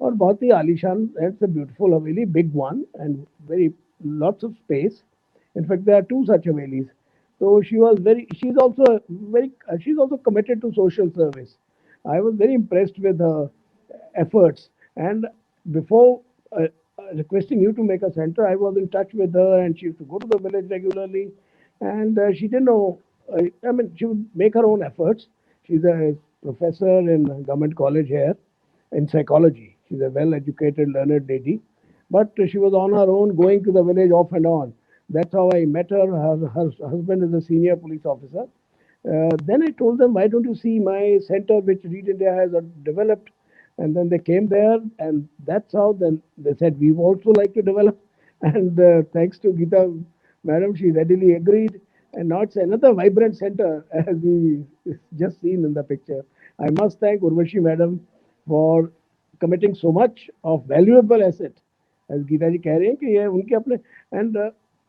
और बहुत ही आलीशान। It's a beautiful Haveli, big one and very lots of space. In fact, there are two such havelis. So she's also committed to social service. I was very impressed with her efforts. And before requesting you to make a center, I was in touch with her, and she used to go to the village regularly. And she didn't know, I mean, she would make her own efforts. She's a professor in government college here in psychology. She's a well-educated, learned lady. But she was on her own, going to the village off and on. That's how I met her. Her husband is a senior police officer. Then I told them, why don't you see my center, which Read India has developed? And then they came there, and that's how then they said, we also like to develop. And thanks to Geeta Madam, she readily agreed. And now it's another vibrant center, as we just seen in the picture. I must thank Urvashi Madam for committing so much of valuable asset. As Geeta ji कह रहे हैं कि ये उनके अपने, and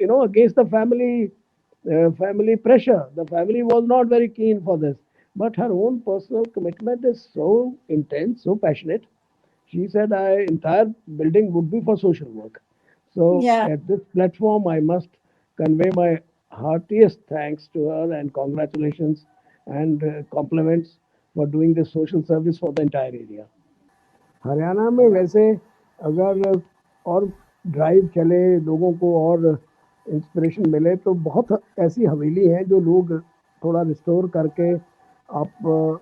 against the family pressure, the family was not very keen for this, but her own personal commitment is so intense, so passionate. She said, entire building would be for social work. So Yeah. at this platform, I must convey my heartiest thanks to her and congratulations and compliments for doing this social service for the entire area. Haryana में वैसे अगर और drive चले, लोगों को और inspiration मिले, तो बहुत ऐसी हवेली हैं जो लोग थोड़ा रिस्टोर करके आप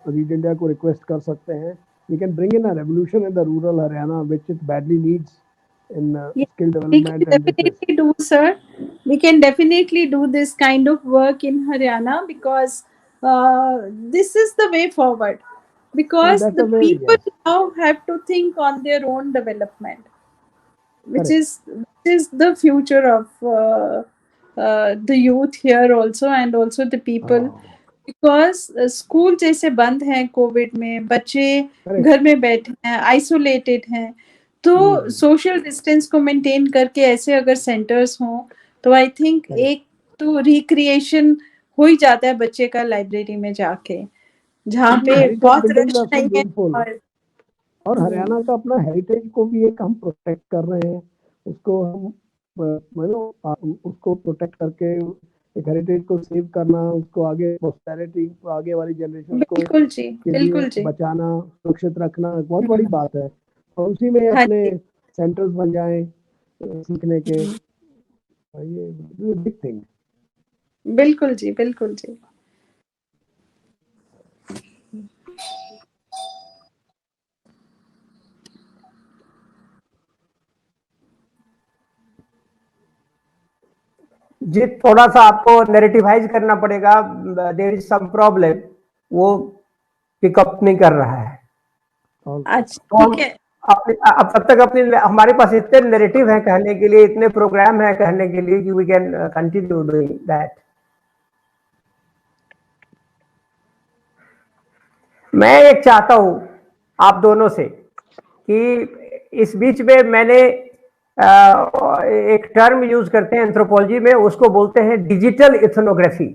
रीड इंडिया को रिक्वेस्ट कर सकते हैं. We can bring in a revolution in the rural Haryana, which it badly needs in skill We can development and business. definitely do, sir. We can definitely do this kind of work in Haryana because this is the way forward. Because that's the the way, people yes. now have to think on their own development, which Correct. is the future of the youth here also, and also the people. Because school जैसे बंद हैं Covid में, बच्चे Correct. घर में बैठे हैं, isolated हैं, तो सोशल डिस्टेंस को मेंटेन करके ऐसे अगर सेंटर्स हों तो आई थिंक Correct. एक तो रिक्रिएशन हो ही जाता है बच्चे का लाइब्रेरी में जाके, जहाँ पे Heritage बहुत buildings रश are so नहीं है. beautiful. और हरियाणा का अपना हेरिटेज को भी एक हम प्रोटेक्ट कर रहे हैं, उसको हम उसको प्रोटेक्ट करके एक हेरिटेज को सेव करना, उसको आगे पोस्टेरिटी, आगे वाली जनरेशन को बिल्कुल जी, बिल्कुल जी, बचाना, सुरक्षित रखना बहुत बड़ी बात है. और उसी में अपने सेंटर्स बन जाएं सीखने के, ये बिग थिंग. बिल्कुल जी, बिल्कुल जी. जी थोड़ा सा आपको नैरेटिवाइज करना पड़ेगा, देयर इज सम प्रॉब्लम, वो पिकअप नहीं कर रहा है. अच्छा ठीक है. अब तब तक अपनी, हमारे पास इतने नैरेटिव हैं कहने के लिए, इतने प्रोग्राम हैं कहने के लिए कि we can continue doing that. मैं एक चाहता हूं आप दोनों से कि इस बीच में मैंने एक टर्म यूज करते हैं एंथ्रोपोलॉजी में, उसको बोलते हैं डिजिटल इथनोग्राफी.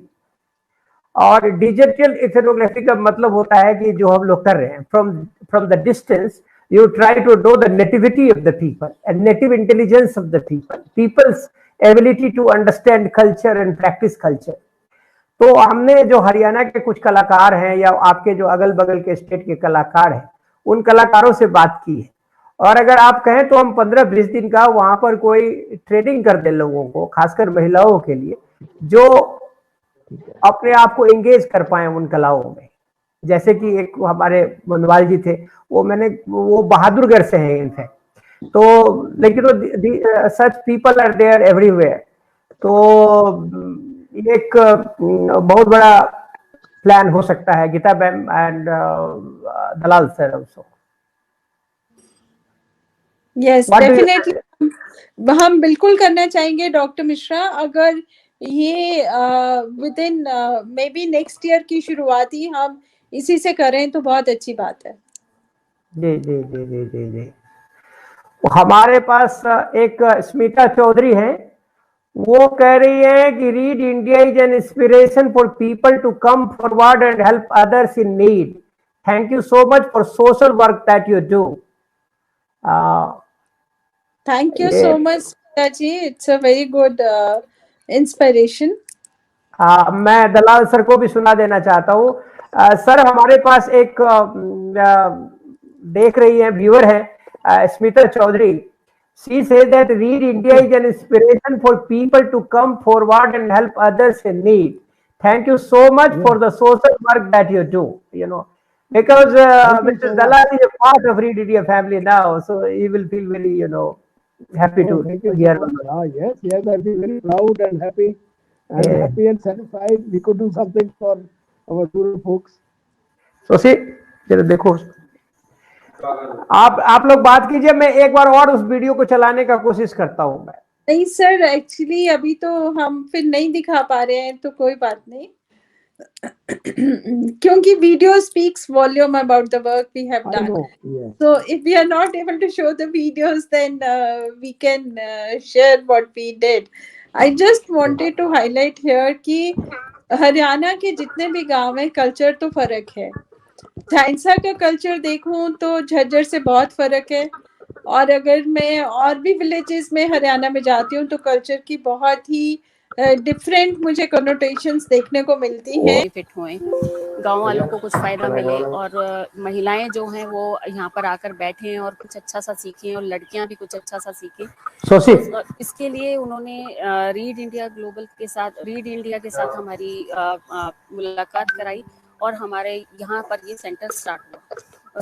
और डिजिटल इथनोग्राफी का मतलब होता है कि जो हम लोग कर रहे हैं, from the distance you try to know the nativity of the people and native intelligence of the people's ability to understand culture and practice culture. तो हमने जो हरियाणा के कुछ कलाकार हैं या आपके जो अगल बगल के स्टेट के कलाकार हैं, उन कलाकारों से बात की है. और अगर आप कहें तो हम 15-20 दिन का वहां पर कोई ट्रेनिंग कर दें लोगों को, खासकर महिलाओं के लिए, जो अपने आप को एंगेज कर पाए उन कलाओं में. जैसे कि एक हमारे मनवाल जी थे, वो बहादुरगढ़ से हैं इनफैक्ट. तो लेकिन वो such people are there everywhere. तो एक बहुत बड़ा प्लान हो सकता है Geeta ma'am and Dalal sir also. Yes definitely हम बिल्कुल करना चाहेंगे डॉक्टर मिश्रा. अगर ये within maybe next year की शुरुआत ही हम इसी से करें तो बहुत अच्छी बात है। जी जी जी जी जी जी। हमारे पास एक स्मिता चौधरी है, वो कह रही है कि read India is an inspiration for people to come forward and help others in need. Thank you so much for social work that you do. Thank you ये सो मच जी, it's a very good inspiration. मैं Dalal sir को भी सुना देना चाहता हूँ। Sir हमारे पास एक देख रही है, व्यूअर है Smita Chaudhary. She says that Read India is an inspiration for people to come forward and help others in need. Thank you so much for the social work that you do. You know, because Thank you Mr. so Dalal much. is a part of Read India family now, so he will feel very, happy Oh, to thank you hear. so much. Yes, yes, I feel very proud and happy and satisfied. We could do something for our rural folks. So see, जरा देखो, आप लोग बात कीजिए, मैं एक बार और उस वीडियो को चलाने का कोशिश करता हूं मैं। नहीं सर, एक्चुअली अभी तो हम फिर नहीं दिखा पा रहे हैं, तो कोई बात नहीं। क्योंकि video speaks volume about the work we have I done. know. Yes. So if we are not able to show the videos, then we can share what we did. I just wanted to highlight here कि हरियाणा के जितने भी गांव हैं, culture तो फर्क है। झांसा का कल्चर देखूं तो झज्जर से बहुत फर्क है, और अगर मैं और भी विलेजेस में हरियाणा में जाती हूँ तो कल्चर की बहुत ही डिफरेंट मुझे कनोटेशंस देखने को मिलती हैं। फिट हुए, गांव वालों को कुछ फायदा मिले और महिलाएं जो हैं वो यहाँ पर आकर बैठें और कुछ अच्छा सा सीखें और लड़कियां भी कुछ अच्छा सा सीखें। तो इसके लिए उन्होंने रीड इंडिया के साथ हमारी मुलाकात कराई और हमारे यहाँ पर ये सेंटर स्टार्ट हुआ। और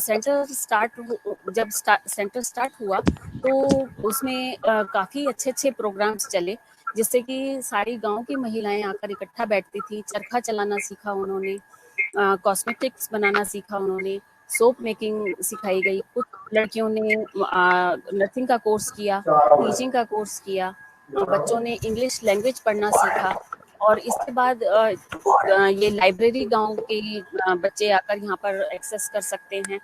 जब सेंटर स्टार्ट हुआ तो उसमें काफ़ी अच्छे प्रोग्राम्स चले, जिससे कि सारी गांव की महिलाएं आकर इकट्ठा बैठती थी। चरखा चलाना सीखा उन्होंने, कॉस्मेटिक्स बनाना सीखा उन्होंने, सोप मेकिंग सिखाई गई। कुछ लड़कियों ने नर्सिंग का कोर्स किया, टीचिंग का कोर्स किया, बच्चों ने इंग्लिश लैंग्वेज पढ़ना सीखा। और इसके बाद ये लाइब्रेरी गांव के बच्चे आकर यहाँ पर एक्सेस कर सकते हैं।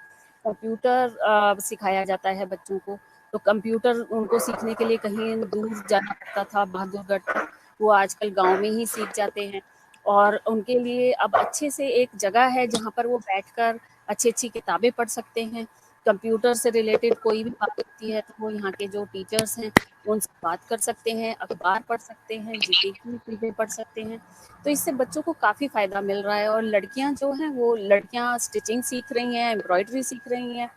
कंप्यूटर सिखाया जाता है बच्चों को, तो कंप्यूटर उनको सीखने के लिए कहीं दूर जाना पड़ता था, बहादुरगढ़ तक, वो आजकल गांव में ही सीख जाते हैं। और उनके लिए अब अच्छे से एक जगह है जहाँ पर वो बैठकर अच्छी किताबें पढ़ सकते हैं। कंप्यूटर से रिलेटेड कोई भी बात होती है तो वो यहाँ के जो टीचर्स हैं उनसे बात कर सकते हैं, अखबार पढ़ सकते हैं, जीके की चीज़ें पढ़ सकते हैं। तो इससे बच्चों को काफ़ी फ़ायदा मिल रहा है। और लड़कियाँ जो हैं वो लड़कियाँ स्टिचिंग सीख रही हैं, एम्ब्रॉयडरी सीख रही हैं,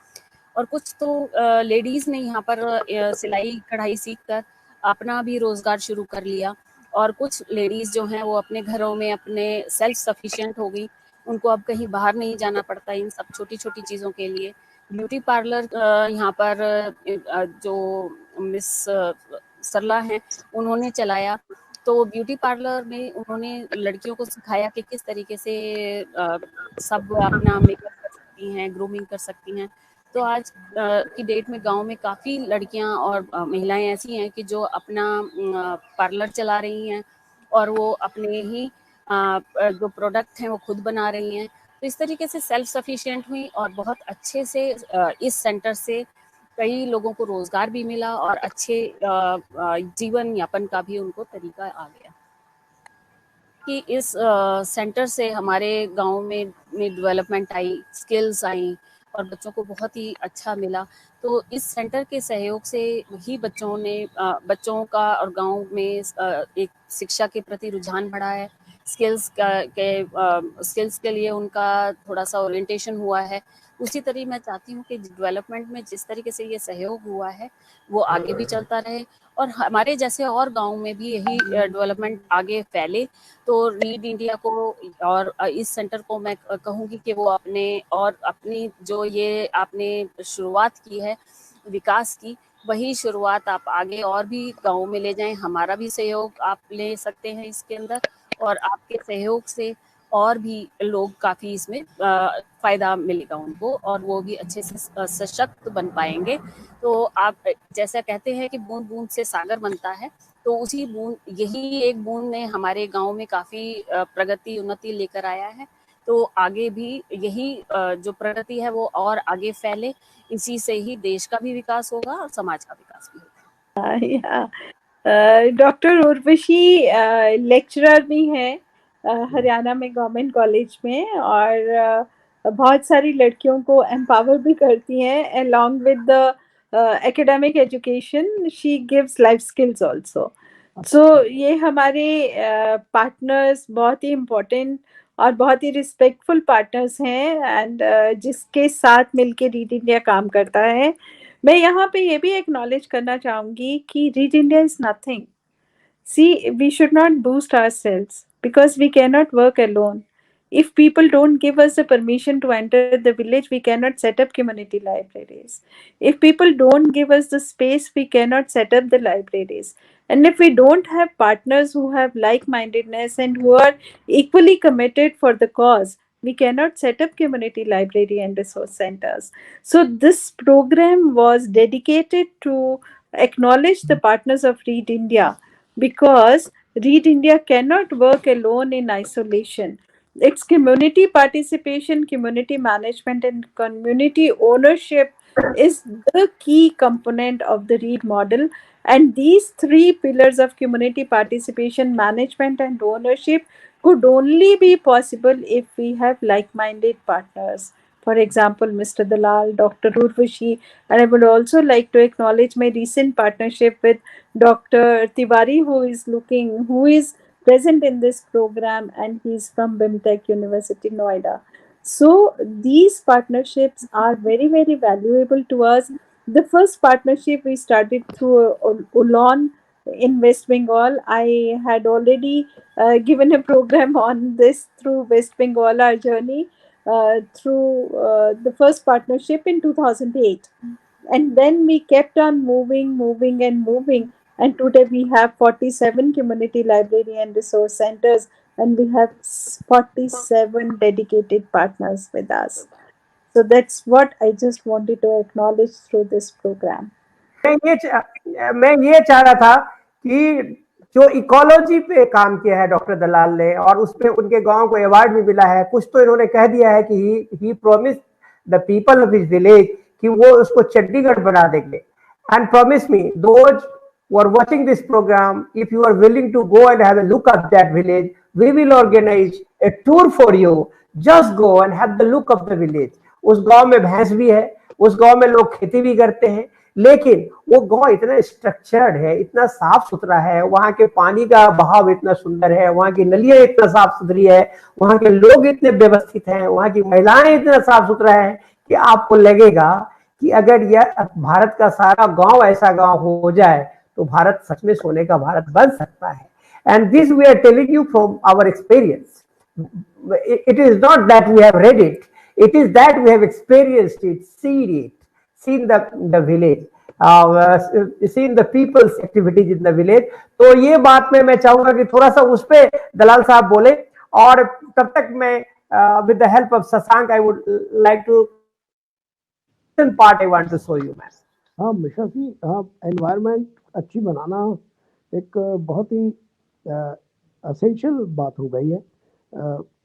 और कुछ तो लेडीज़ ने यहाँ पर सिलाई कढ़ाई सीख कर अपना भी रोज़गार शुरू कर लिया। और कुछ लेडीज़ जो हैं वो अपने घरों में अपने सेल्फ सफिशिएंट हो गई, उनको अब कहीं बाहर नहीं जाना पड़ता इन सब छोटी छोटी चीज़ों के लिए। ब्यूटी पार्लर यहाँ पर जो मिस सरला हैं उन्होंने चलाया, तो ब्यूटी पार्लर में उन्होंने लड़कियों को सिखाया कि किस तरीके से सब अपना मेकअप कर सकती हैं, ग्रूमिंग कर सकती हैं। तो आज की डेट में गांव में काफ़ी लड़कियां और महिलाएं ऐसी हैं कि जो अपना पार्लर चला रही हैं और वो अपने ही जो प्रोडक्ट हैं वो खुद बना रही हैं। तो इस तरीके से सेल्फ सफिशिएंट हुई और बहुत अच्छे से इस सेंटर से कई लोगों को रोजगार भी मिला और अच्छे जीवन यापन का भी उनको तरीका आ गया। कि इस सेंटर से हमारे गांव में डेवलपमेंट आई, स्किल्स आई और बच्चों को बहुत ही अच्छा मिला। तो इस सेंटर के सहयोग से ही बच्चों का और गांव में एक शिक्षा के प्रति रुझान बढ़ा है। स्किल्स के लिए उनका थोड़ा सा ओरिएंटेशन हुआ है। उसी तरह मैं चाहती हूँ कि डेवलपमेंट में जिस तरीके से ये सहयोग हुआ है वो आगे भी चलता रहे और हमारे जैसे और गांव में भी यही डेवलपमेंट आगे फैले। तो रीड इंडिया को और इस सेंटर को मैं कहूँगी कि वो अपनी जो ये आपने शुरुआत की है विकास की, वही शुरुआत आप आगे और भी गाँव में ले जाएं। हमारा भी सहयोग आप ले सकते हैं इसके अंदर, और आपके सहयोग से और भी लोग काफ़ी इसमें फ़ायदा मिलेगा उनको और वो भी अच्छे से सशक्त बन पाएंगे। तो आप जैसा कहते हैं कि बूंद बूंद से सागर बनता है, तो उसी बूंद यही एक बूंद ने हमारे गांव में काफ़ी प्रगति उन्नति लेकर आया है। तो आगे भी यही जो प्रगति है वो और आगे फैले, इसी से ही देश का भी विकास होगा और समाज का विकास भी होगा। डॉक्टर उर्वशी लेक्चरर भी हैं हरियाणा में गवर्नमेंट कॉलेज में, और बहुत सारी लड़कियों को एम्पावर भी करती हैं। Along with the academic education she gives life skills also. सो ये हमारे पार्टनर्स बहुत ही इम्पोर्टेंट और बहुत ही रिस्पेक्टफुल पार्टनर्स हैं, एंड जिसके साथ मिलके रीड इंडिया काम करता है। मैं यहाँ पे ये भी एक्नॉलेज करना चाहूंगी कि read India is nothing. See, we should not boost ourselves because we cannot work alone. If people don't give us the permission to enter the village, we cannot set up community libraries. If people don't give us the space, we cannot set up the libraries. And if we don't have partners who have like mindedness and who are equally committed for the cause, we cannot set up community library and resource centers. So, this program was dedicated to acknowledge the partners of Read India, because Read India cannot work alone in isolation. Its community participation, community management, and community ownership is the key component of the Read model. And these three pillars of community participation, management, and ownership could only be possible if we have like minded partners. For example, Mr. Dalal, Dr. Urvashi, and I would also like to acknowledge my recent partnership with Dr. Tiwari, who is present in this program, and he's from BIMTech University, Noida. So these partnerships are very, very valuable to us. The first partnership we started through Ulan in West Bengal. I had already given a program on this through West Bengal, our journey through the first partnership in 2008. And then we kept on moving and moving, and today we have 47 community library and resource centers, and we have 47 dedicated partners with us. So that's what I just wanted to acknowledge through this program. मैं ये चाह रहा था कि जो ecology पे काम किया है डॉक्टर दलाल ने, और उसपे उनके गांव को अवार्ड भी मिला है। कुछ तो इन्होंने कह दिया है कि he promise the people of his village कि वो उसको चंडीगढ़ बना देंगे। And promise me those who are watching this program, if you are willing to go and have a look at that village, we will organize a tour for you. Just go and have the look of the village. उस गांव में भैंस भी है, उस गांव में लोग खेती भी करते हैं, लेकिन वो गांव इतना स्ट्रक्चर्ड है, इतना साफ सुथरा है, वहां के पानी का बहाव इतना सुंदर है, वहां की नलियां इतना साफ सुथरी है, वहां के लोग इतने व्यवस्थित हैं, वहां की महिलाएं इतना साफ सुथरा है कि आपको लगेगा कि अगर यह भारत का सारा गांव ऐसा गांव हो जाए तो भारत सच में सोने का भारत बन सकता है। And this we are telling you from our experience. It is not that we have read it, it is that we have experienced it, seen the village, seen the people's activities in the village. तो ये बात में मैं चाहूंगा कि थोड़ा सा उस पे दलाल साहब बोले, और तब तक मैं with the help of Sasank I would like to part I want to show you, man. हाँ मिश्रा जी, हाँ एनवायरनमेंट अच्छी बनाना एक बहुत ही असेंशियल बात हो गई है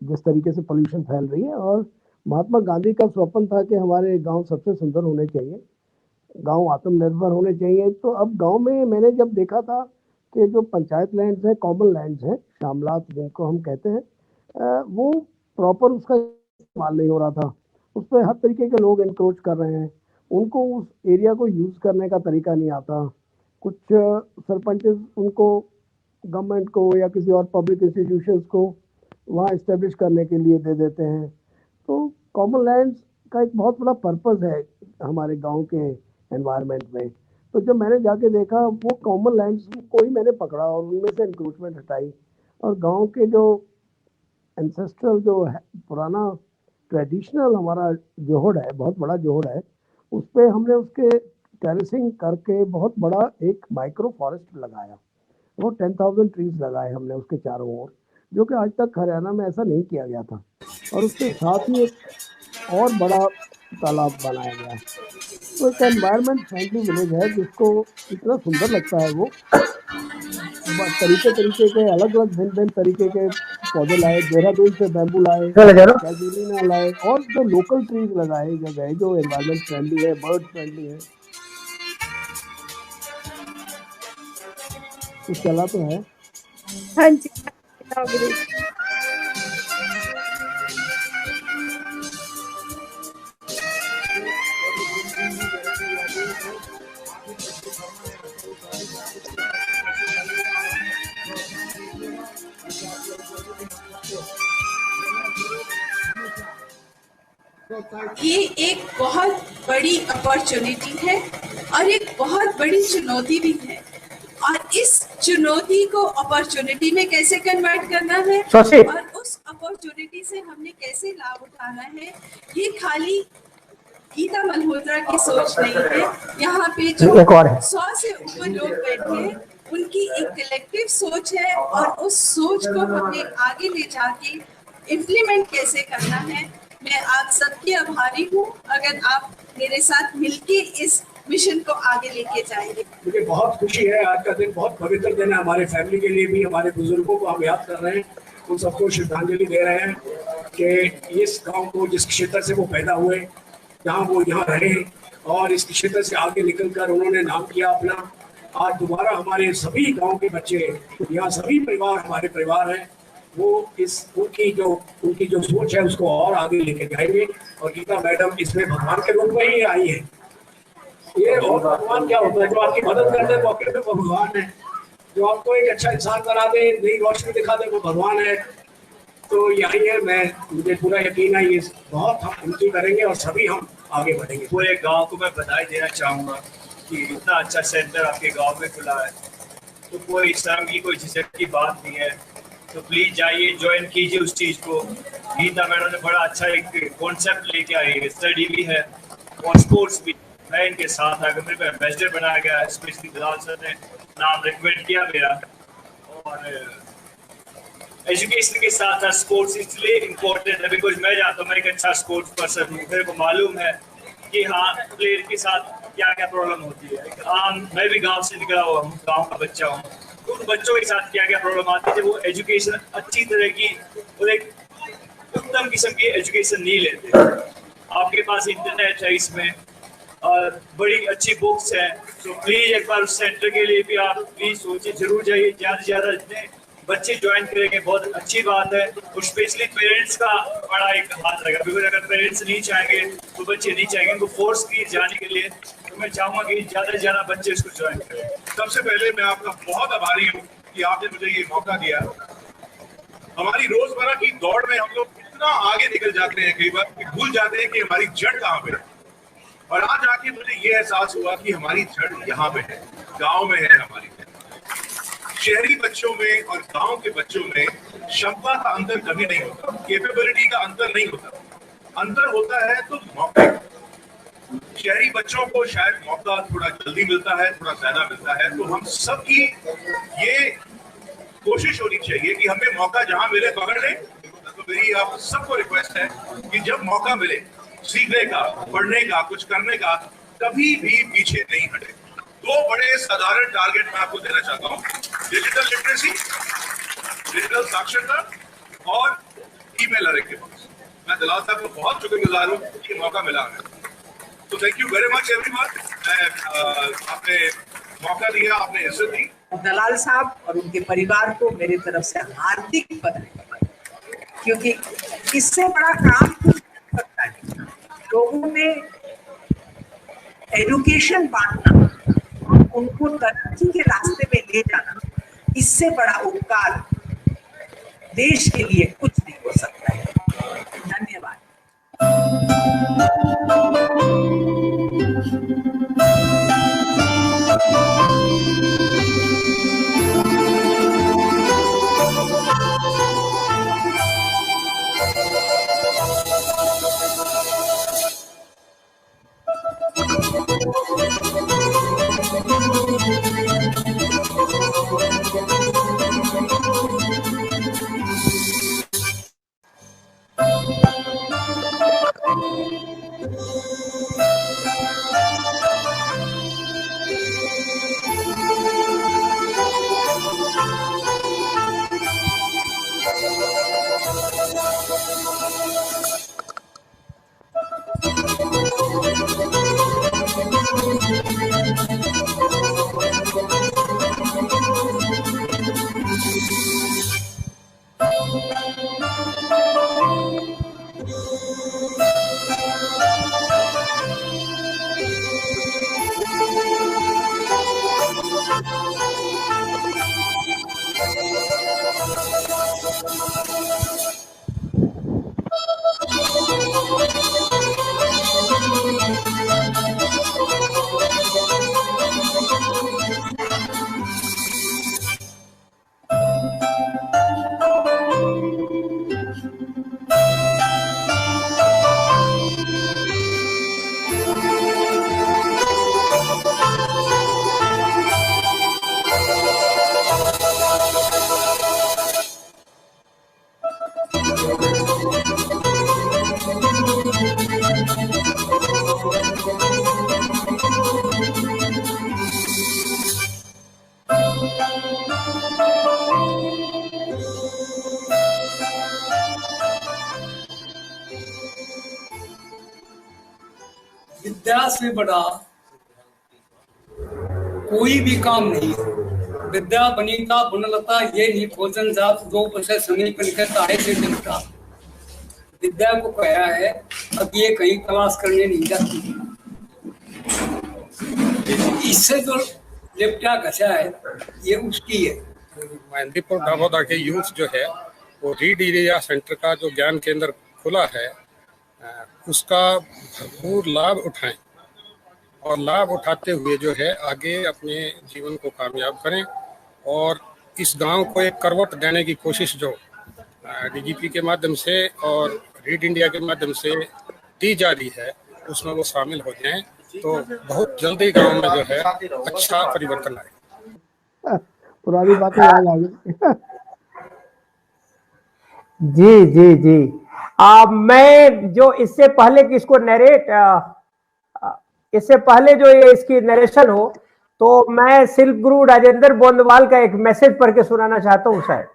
जिस तरीके से पोल्यूशन फैल रही है। और महात्मा गांधी का स्वप्न था कि हमारे गांव सबसे सुंदर होने चाहिए, गांव आत्मनिर्भर होने चाहिए। तो अब गांव में मैंने जब देखा था कि जो पंचायत लैंड्स हैं, कॉमन लैंड्स हैं, शामलात जिनको हम कहते हैं, वो प्रॉपर उसका इस्तेमाल नहीं हो रहा था। उस पर हर तरीके के लोग इंक्रोच कर रहे हैं, उनको उस एरिया को यूज़ करने का तरीका नहीं आता। कुछ सरपंचेस उनको गवर्नमेंट को या किसी और पब्लिक इंस्टीट्यूशंस को वहाँ इस्टेब्लिश करने के लिए दे देते हैं। तो कॉमन लैंड्स का एक बहुत बड़ा पर्पस है हमारे गांव के एनवायरनमेंट में। तो जब मैंने जाके देखा वो कॉमन लैंड्स को ही मैंने पकड़ा और उनमें से इंक्रोचमेंट हटाई, और गांव के जो एंसेस्ट्रल जो है पुराना ट्रेडिशनल हमारा जोहड़ है, बहुत बड़ा जोहड़ है, उस पर हमने उसके टेरेसिंग करके बहुत बड़ा एक माइक्रो फॉरेस्ट लगाया। वो 10,000 ट्रीज लगाए हमने उसके चारों ओर, जो कि आज तक हरियाणा में ऐसा नहीं किया गया था। और उसके साथ ही एक और बड़ा तालाब बनाया गया है। तो एक एनवायरनमेंट फ्रेंडली विलेज है जिसको इतना सुंदर लगता है। वो तरीके तरीके के अलग अलग भिन्न भिन्न तरीके के पौधे लाए, देहरादून से बैम्बू लाए, कैजुलिना लाए, और जो लोकल ट्रीज लगाए गए जो एनवायरनमेंट फ्रेंडली है, बर्ड फ्रेंडली है। तो चला तो है। हाँ जी, inauguration। ये एक बहुत बड़ी अपॉर्चुनिटी है और एक बहुत बड़ी चुनौती भी है, और इस चुनौती को अपॉर्चुनिटी में कैसे कन्वर्ट करना है और उस अपॉर्चुनिटी से हमने कैसे लाभ उठाना है, ये खाली गीता मल्होत्रा की सोच नहीं है। यहाँ पे जो 100 से ऊपर लोग बैठे हैं, उनकी एक कलेक्टिव सोच है, और उस सोच को हमें आगे ले जाके इम्प्लीमेंट कैसे करना है। मैं आप सबकी आभारी हूँ अगर आप मेरे साथ मिलके इस मिशन को आगे लेके जाएंगे। मुझे बहुत खुशी है, आज का दिन बहुत पवित्र दिन है हमारे फैमिली के लिए भी। हमारे बुजुर्गों को हम याद कर रहे हैं, उन सबको श्रद्धांजलि दे रहे हैं कि इस गांव को, जिस क्षेत्र से वो पैदा हुए, जहाँ वो यहाँ रहे, और इस क्षेत्र से आगे निकलकर उन्होंने नाम किया अपना। आज दोबारा हमारे सभी गांव के बच्चे, यहाँ सभी परिवार हमारे परिवार हैं, वो उनकी जो सोच है उसको और आगे लेके जाएंगे। और गीता मैडम इसमें भगवान के रूप में ही आई है। ये और भगवान क्या होता है? जो आपकी मदद कर दे मौके पे वो भगवान है, जो आपको एक अच्छा इंसान बना दे, नई रोशनी दिखा दे, वो भगवान है। तो यही है, मुझे पूरा यकीन है ये बहुत हम उन्नति करेंगे और सभी हम आगे बढ़ेंगे। पूरे गांव को मैं बधाई देना चाहूँगा कि इतना अच्छा सेंटर आपके गांव में खुला है, तो कोई शर्म की, कोई झिझक की बात नहीं है। तो प्लीज जाइए, ज्वाइन कीजिए उस चीज़ को। गीता मैडम ने बड़ा अच्छा एक कॉन्सेप्ट लेके आई है, स्टडी भी है और स्पोर्ट्स भी। मैं इनके साथ आकर मेरे को एम्बेसडर बनाया गया, स्पेशली दलाल सर ने नाम रिकमेंड किया मेरा। और एजुकेशन के साथ साथ स्पोर्ट्स इसलिए इम्पोर्टेंट है बिकॉज मैं जानता हूँ, मैं एक अच्छा स्पोर्ट्स पर्सन हूँ। मेरे को मालूम है कि हाँ, प्लेयर के साथ क्या क्या प्रॉब्लम होती है। मैं भी गाँव से निकला हुआ हूँ, गाँव का बच्चा हूँ, उन बच्चों के साथ क्या क्या प्रॉब्लम आती है। वो एजुकेशन अच्छी तरह की और एक उत्तम किस्म की एजुकेशन नहीं लेते। आपके पास इंटरनेट है, इसमें और बड़ी अच्छी बुक्स हैं। तो प्लीज एक बार उस सेंटर के लिए भी आप प्लीज सोचिए, जरूर जाइए। ज़्यादा से ज़्यादा जितने बच्चे ज्वाइन करेंगे बहुत अच्छी बात है। और स्पेशली पेरेंट्स का बड़ा एक हाथ रहेगा, बिकॉज अगर पेरेंट्स नहीं चाहेंगे तो बच्चे नहीं चाहेंगे। उनको फोर्स किए जाने के लिए तो मैं चाहूँगा कि ज़्यादा से ज़्यादा बच्चे इसको ज्वाइन करें। सबसे पहले मैं आपका बहुत आभारी हूँ कि आपने मुझे ये मौका दिया। हमारी रोजमर्रा की दौड़ में हम लोग इतना आगे निकल जाते हैं कई बार कि भूल जाते हैं कि हमारी जड़ कहाँ पे है। और आज आके मुझे ये एहसास हुआ कि हमारी जड़ यहाँ पे है, गांव में है हमारी। शहरी बच्चों में और गांव के बच्चों में क्षमता का अंतर कभी नहीं होता, कैपेबिलिटी का अंतर नहीं होता। अंतर होता है तो मौके। शहरी बच्चों को शायद मौका थोड़ा जल्दी मिलता है, थोड़ा ज्यादा मिलता है। तो हम सबकी ये कोशिश होनी चाहिए कि हमें मौका जहां मिले पकड़ ले। तो मेरी आप सबको रिक्वेस्ट है कि जब मौका मिले सीखने का, पढ़ने का, कुछ करने का, कभी भी पीछे नहीं हटे। दो बड़े साधारण टारगेट मैं आपको देना चाहता हूँ: डिजिटल लिटरेसी, डिजिटल साक्षरता और ईमेल अरेंजमेंट। मैं दलाल साहब को बहुत शुक्रगुजार हूँ कि मौका मिला हमें। तो thank you very much everyone. आपने मौका दिया, आपने इज्जत दी। दलाल साहब और उनके परिवार को मेरी तरफ से हार्दिक बधाई, क्योंकि इससे बड़ा काम कुछ नहीं सकता है। लोगों में एजुकेशन बांटना, उनको तरक्की के रास्ते में ले जाना, इससे बड़ा उपकार देश के लिए कुछ नहीं हो सकता है। धन्यवाद। विद्या से बड़ा कोई भी काम नहीं है। विद्या बनिता बुनलता ये नहीं भोजन जात दो बसे समीप ताहे से दिलता। विद्या को कहा है अब ये कहीं तलाश करने नहीं जाती। इससे जो लिपटा घसा है ये उसकी है। मेहंदीपुर दामोदा के यूथ जो है वो रीड एरिया सेंटर का जो ज्ञान केंद्र खुला है उसका भरपूर लाभ उठाएं और लाभ उठाते हुए जो है आगे अपने जीवन को कामयाब करें और इस गांव को एक करवट देने की कोशिश जो डीजीपी के माध्यम से और रीड इंडिया के माध्यम से दी जा रही है उसमें वो शामिल हो जाएं तो बहुत जल्दी गांव में जो है अच्छा परिवर्तन आए। पुरानी बातें याद आ गई। जी जी जी। मैं जो इससे पहले कि इसको नरेट इससे पहले जो ये इसकी नरेशन हो तो मैं शिल्प गुरु राजेंद्र बोंदवाल का एक मैसेज पढ़ के सुनाना चाहता हूँ सर।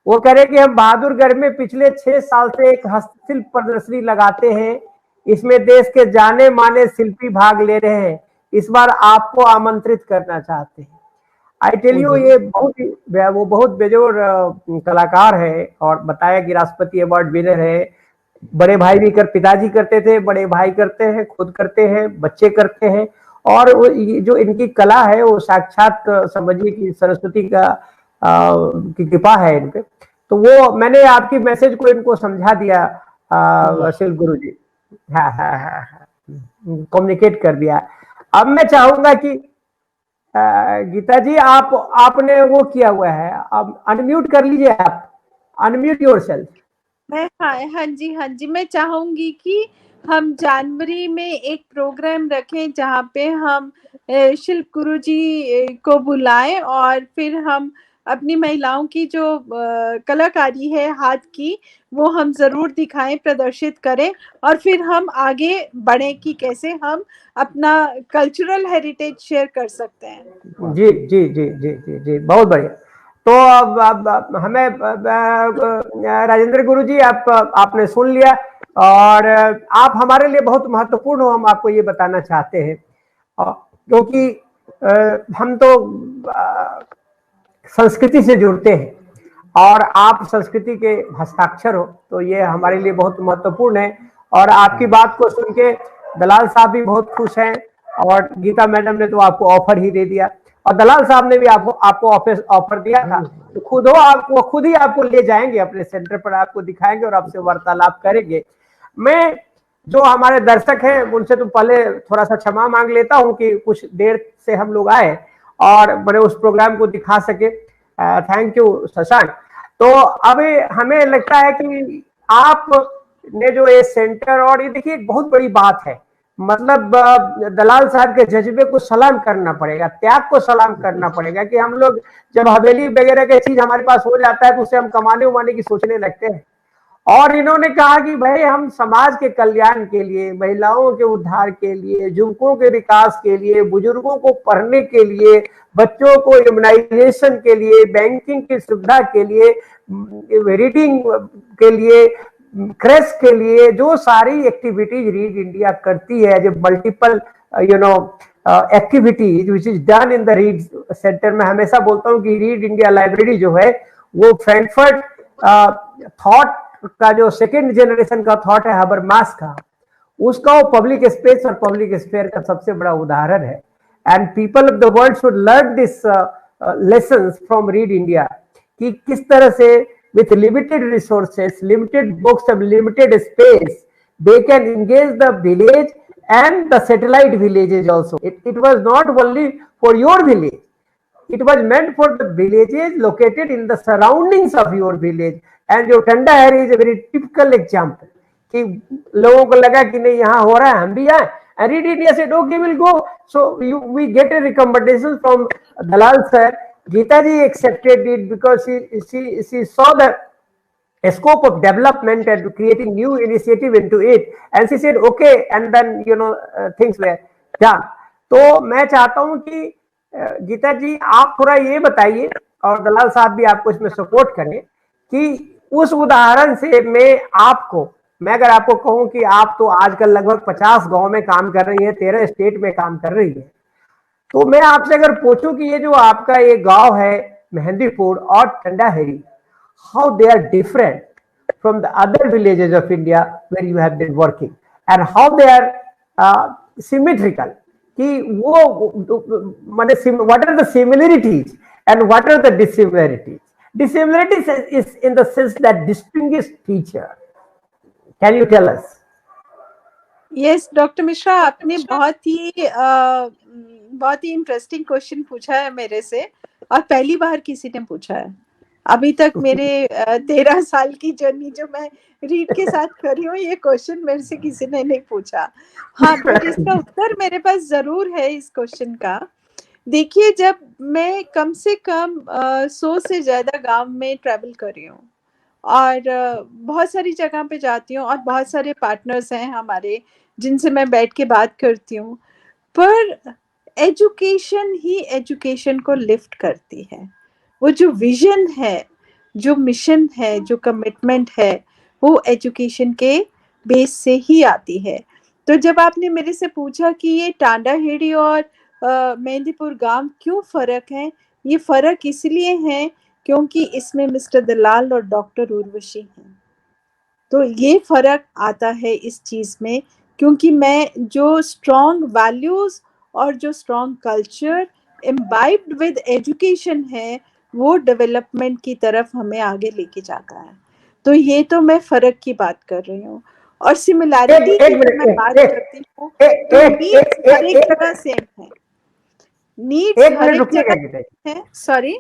वो कह रहे कि हम बहादुरगढ़ में पिछले 6 साल से एक हस्तशिल्प प्रदर्शनी लगाते हैं। इसमें देश के जाने माने शिल्पी भाग ले रहे हैं। इस बार आपको आमंत्रित करना चाहते हैं। आई टेल यू ये बहुत बेजोड़ कलाकार है और बताया कि राष्ट्रपति अवार्ड विनर है। बड़े भाई भी पिताजी करते थे, बड़े भाई करते हैं, खुद करते हैं, बच्चे करते हैं और जो इनकी कला है वो साक्षात समझिए कि सरस्वती का की कृपा है इन पे। तो वो मैंने आपकी मैसेज को इनको समझा दिया शिल्प गुरु जी। हाँ हाँ हाँ कम्युनिकेट कर दिया। अब मैं चाहूंगा कि गीता जी आपने वो किया हुआ है, अब अनम्यूट कर लीजिए, आप अनम्यूट योरसेल्फ। हाँ जी मैं चाहूंगी कि हम जनवरी में एक प्रोग्राम रखें जहाँ पे हम शिल्प गुरु जी को बुलाएं और फिर हम अपनी महिलाओं की जो कलाकारी है हाथ की वो हम जरूर दिखाएं, प्रदर्शित करें और फिर हम आगे बढ़े कि कैसे हम अपना कल्चरल हेरिटेज शेयर कर सकते हैं। जी जी जी जी जी जी बहुत बढ़िया। तो अब हमें राजेंद्र गुरु जी आपने सुन लिया और आप हमारे लिए बहुत महत्वपूर्ण हो, हम आपको ये बताना चाहते हैं क्योंकि हम तो संस्कृति से जुड़ते हैं और आप संस्कृति के हस्ताक्षर हो तो ये हमारे लिए बहुत महत्वपूर्ण है। और आपकी बात को सुन के दलाल साहब भी बहुत खुश हैं और गीता मैडम ने तो आपको ऑफर ही दे दिया और दलाल साहब ने भी आपको ऑफर दिया था। तो खुद ही आपको ले जाएंगे अपने सेंटर पर, आपको दिखाएंगे और आपसे वार्तालाप करेंगे। मैं जो हमारे दर्शक हैं उनसे तो पहले थोड़ा सा क्षमा मांग लेता हूं कि कुछ देर से हम लोग आए और बड़े उस प्रोग्राम को दिखा सके। Thank you Shashank. तो अभी हमें लगता है कि आप ने जो ये सेंटर, और ये देखिए एक बहुत बड़ी बात है, मतलब दलाल साहब के जज्बे को सलाम करना पड़ेगा, त्याग को सलाम करना पड़ेगा कि हम लोग जब हवेली वगैरह की चीज हमारे पास हो जाता है तो उसे हम कमाने उमाने की सोचने लगते हैं। और इन्होंने कहा कि भाई हम समाज के कल्याण के लिए, महिलाओं के उद्धार के लिए, युवकों के विकास के लिए, बुजुर्गों को पढ़ने के लिए, बच्चों को इम्यूनाइजेशन के लिए, बैंकिंग की सुविधा के लिए, रीडिंग के लिए, क्रेश के लिए जो सारी एक्टिविटीज रीड इंडिया करती है, जो multiple activities which is done in the read centre. में हमेशा बोलता हूँ कि रीड इंडिया लाइब्रेरी जो है वो फ्रैंकफर्ट थॉट का जो सेकेंड जनरेशन का थॉट है हबरमास का, उसका वो पब्लिक स्पेस और पब्लिक स्फेयर का सबसे बड़ा उदाहरण है। And people of the world should learn this lessons from read India कि किस तरह से with limited resources, limited books and limited space, they can engage the village and the satellite villages also. It was not only for your village, it was meant for the villages located in the surroundings of your village. And your Tandahari is a very typical example कि लोगों को लगा कि नहीं यहाँ हो रहा है हम भी आए, and Read India said okay we'll go. So we get a recommendation from Dalal sir. Geeta ji accepted it because she saw the scope of development and creating new initiative into it, and she said okay, and then things were done. तो मैं चाहता हूं कि गीता जी आप थोड़ा ये बताइए और दलाल साहब भी आपको इसमें सपोर्ट करें कि उस उदाहरण से मैं अगर आपको कहूं कि आप तो आजकल लगभग 50 गांव में काम कर रही है, 13 स्टेट में काम कर रही है, तो मैं आपसे अगर पूछूं कि ये जो आपका ये गांव है मेहंदीपुर और Tandaheri, how they are different from the other villages of India where you have been working, and how they are symmetrical, कि वो माने what are the similarities and what are the dissimilarities? Dissimilarities is in the sense that distinguished teacher. Can you tell us? Yes, doctor Mishra, आपने बहुत ही interesting question पूछा है मेरे से, और पहली बार किसी ने पूछा है। अभी तक मेरे 13 साल की जर्नी जो मैं रीड के साथ कर रही हूँ, ये क्वेश्चन मेरे से किसी ने नहीं पूछा। हाँ, बट इसका उत्तर मेरे पास जरूर है इस क्वेश्चन का। देखिए, जब मैं कम से कम 100 से ज्यादा गांव में ट्रैवल कर रही हूँ और बहुत सारी जगह पे जाती हूँ, और बहुत सारे पार्टनर्स हैं हमारे जिनसे मैं बैठ के बात करती हूँ, पर एजुकेशन ही एजुकेशन को लिफ्ट करती है। वो जो विजन है, जो मिशन है, जो कमिटमेंट है, वो एजुकेशन के बेस से ही आती है। तो जब आपने मेरे से पूछा कि ये टांडाहेड़ी और मेहंदीपुर गांव क्यों फर्क है, ये फर्क इसलिए है क्योंकि इसमें मिस्टर दलाल और डॉक्टर उर्वशी हैं। तो ये फर्क आता है इस चीज में, क्योंकि मैं जो स्ट्रॉन्ग वैल्यूज और जो strong culture imbibed with education है, वो डेवलपमेंट की तरफ हमें आगे लेके जाता है। तो ये तो मैं फर्क की बात कर रही हूँ। और सिमिलैरिटी की मैं बात करती हूँ तो नीड्स हर एक जगह सेम है। नीड्स हर एक जगह है। सॉरी,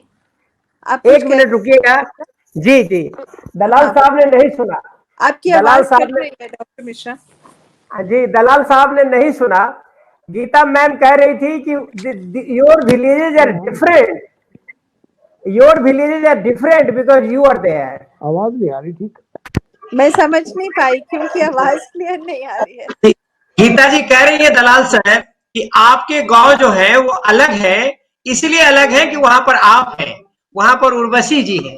आप एक मिनट रुकिएगा। जी जी, दलाल साहब ने नहीं सुना। आपकी आवाज कट रही है डॉक्टर मिश्रा। जी, दलाल साहब ने नहीं सुना। गीता मैम कह रही थी कि your villages are different, your villages are different because you are there. आवाज नहीं आ रही ठीक, मैं समझ नहीं पाई क्योंकि आवाज क्लियर नहीं आ रही है। गीता जी कह रही है दलाल साहब कि आपके गांव जो है वो अलग है, इसलिए अलग है कि वहां पर आप हैं, वहां पर उर्वशी जी है।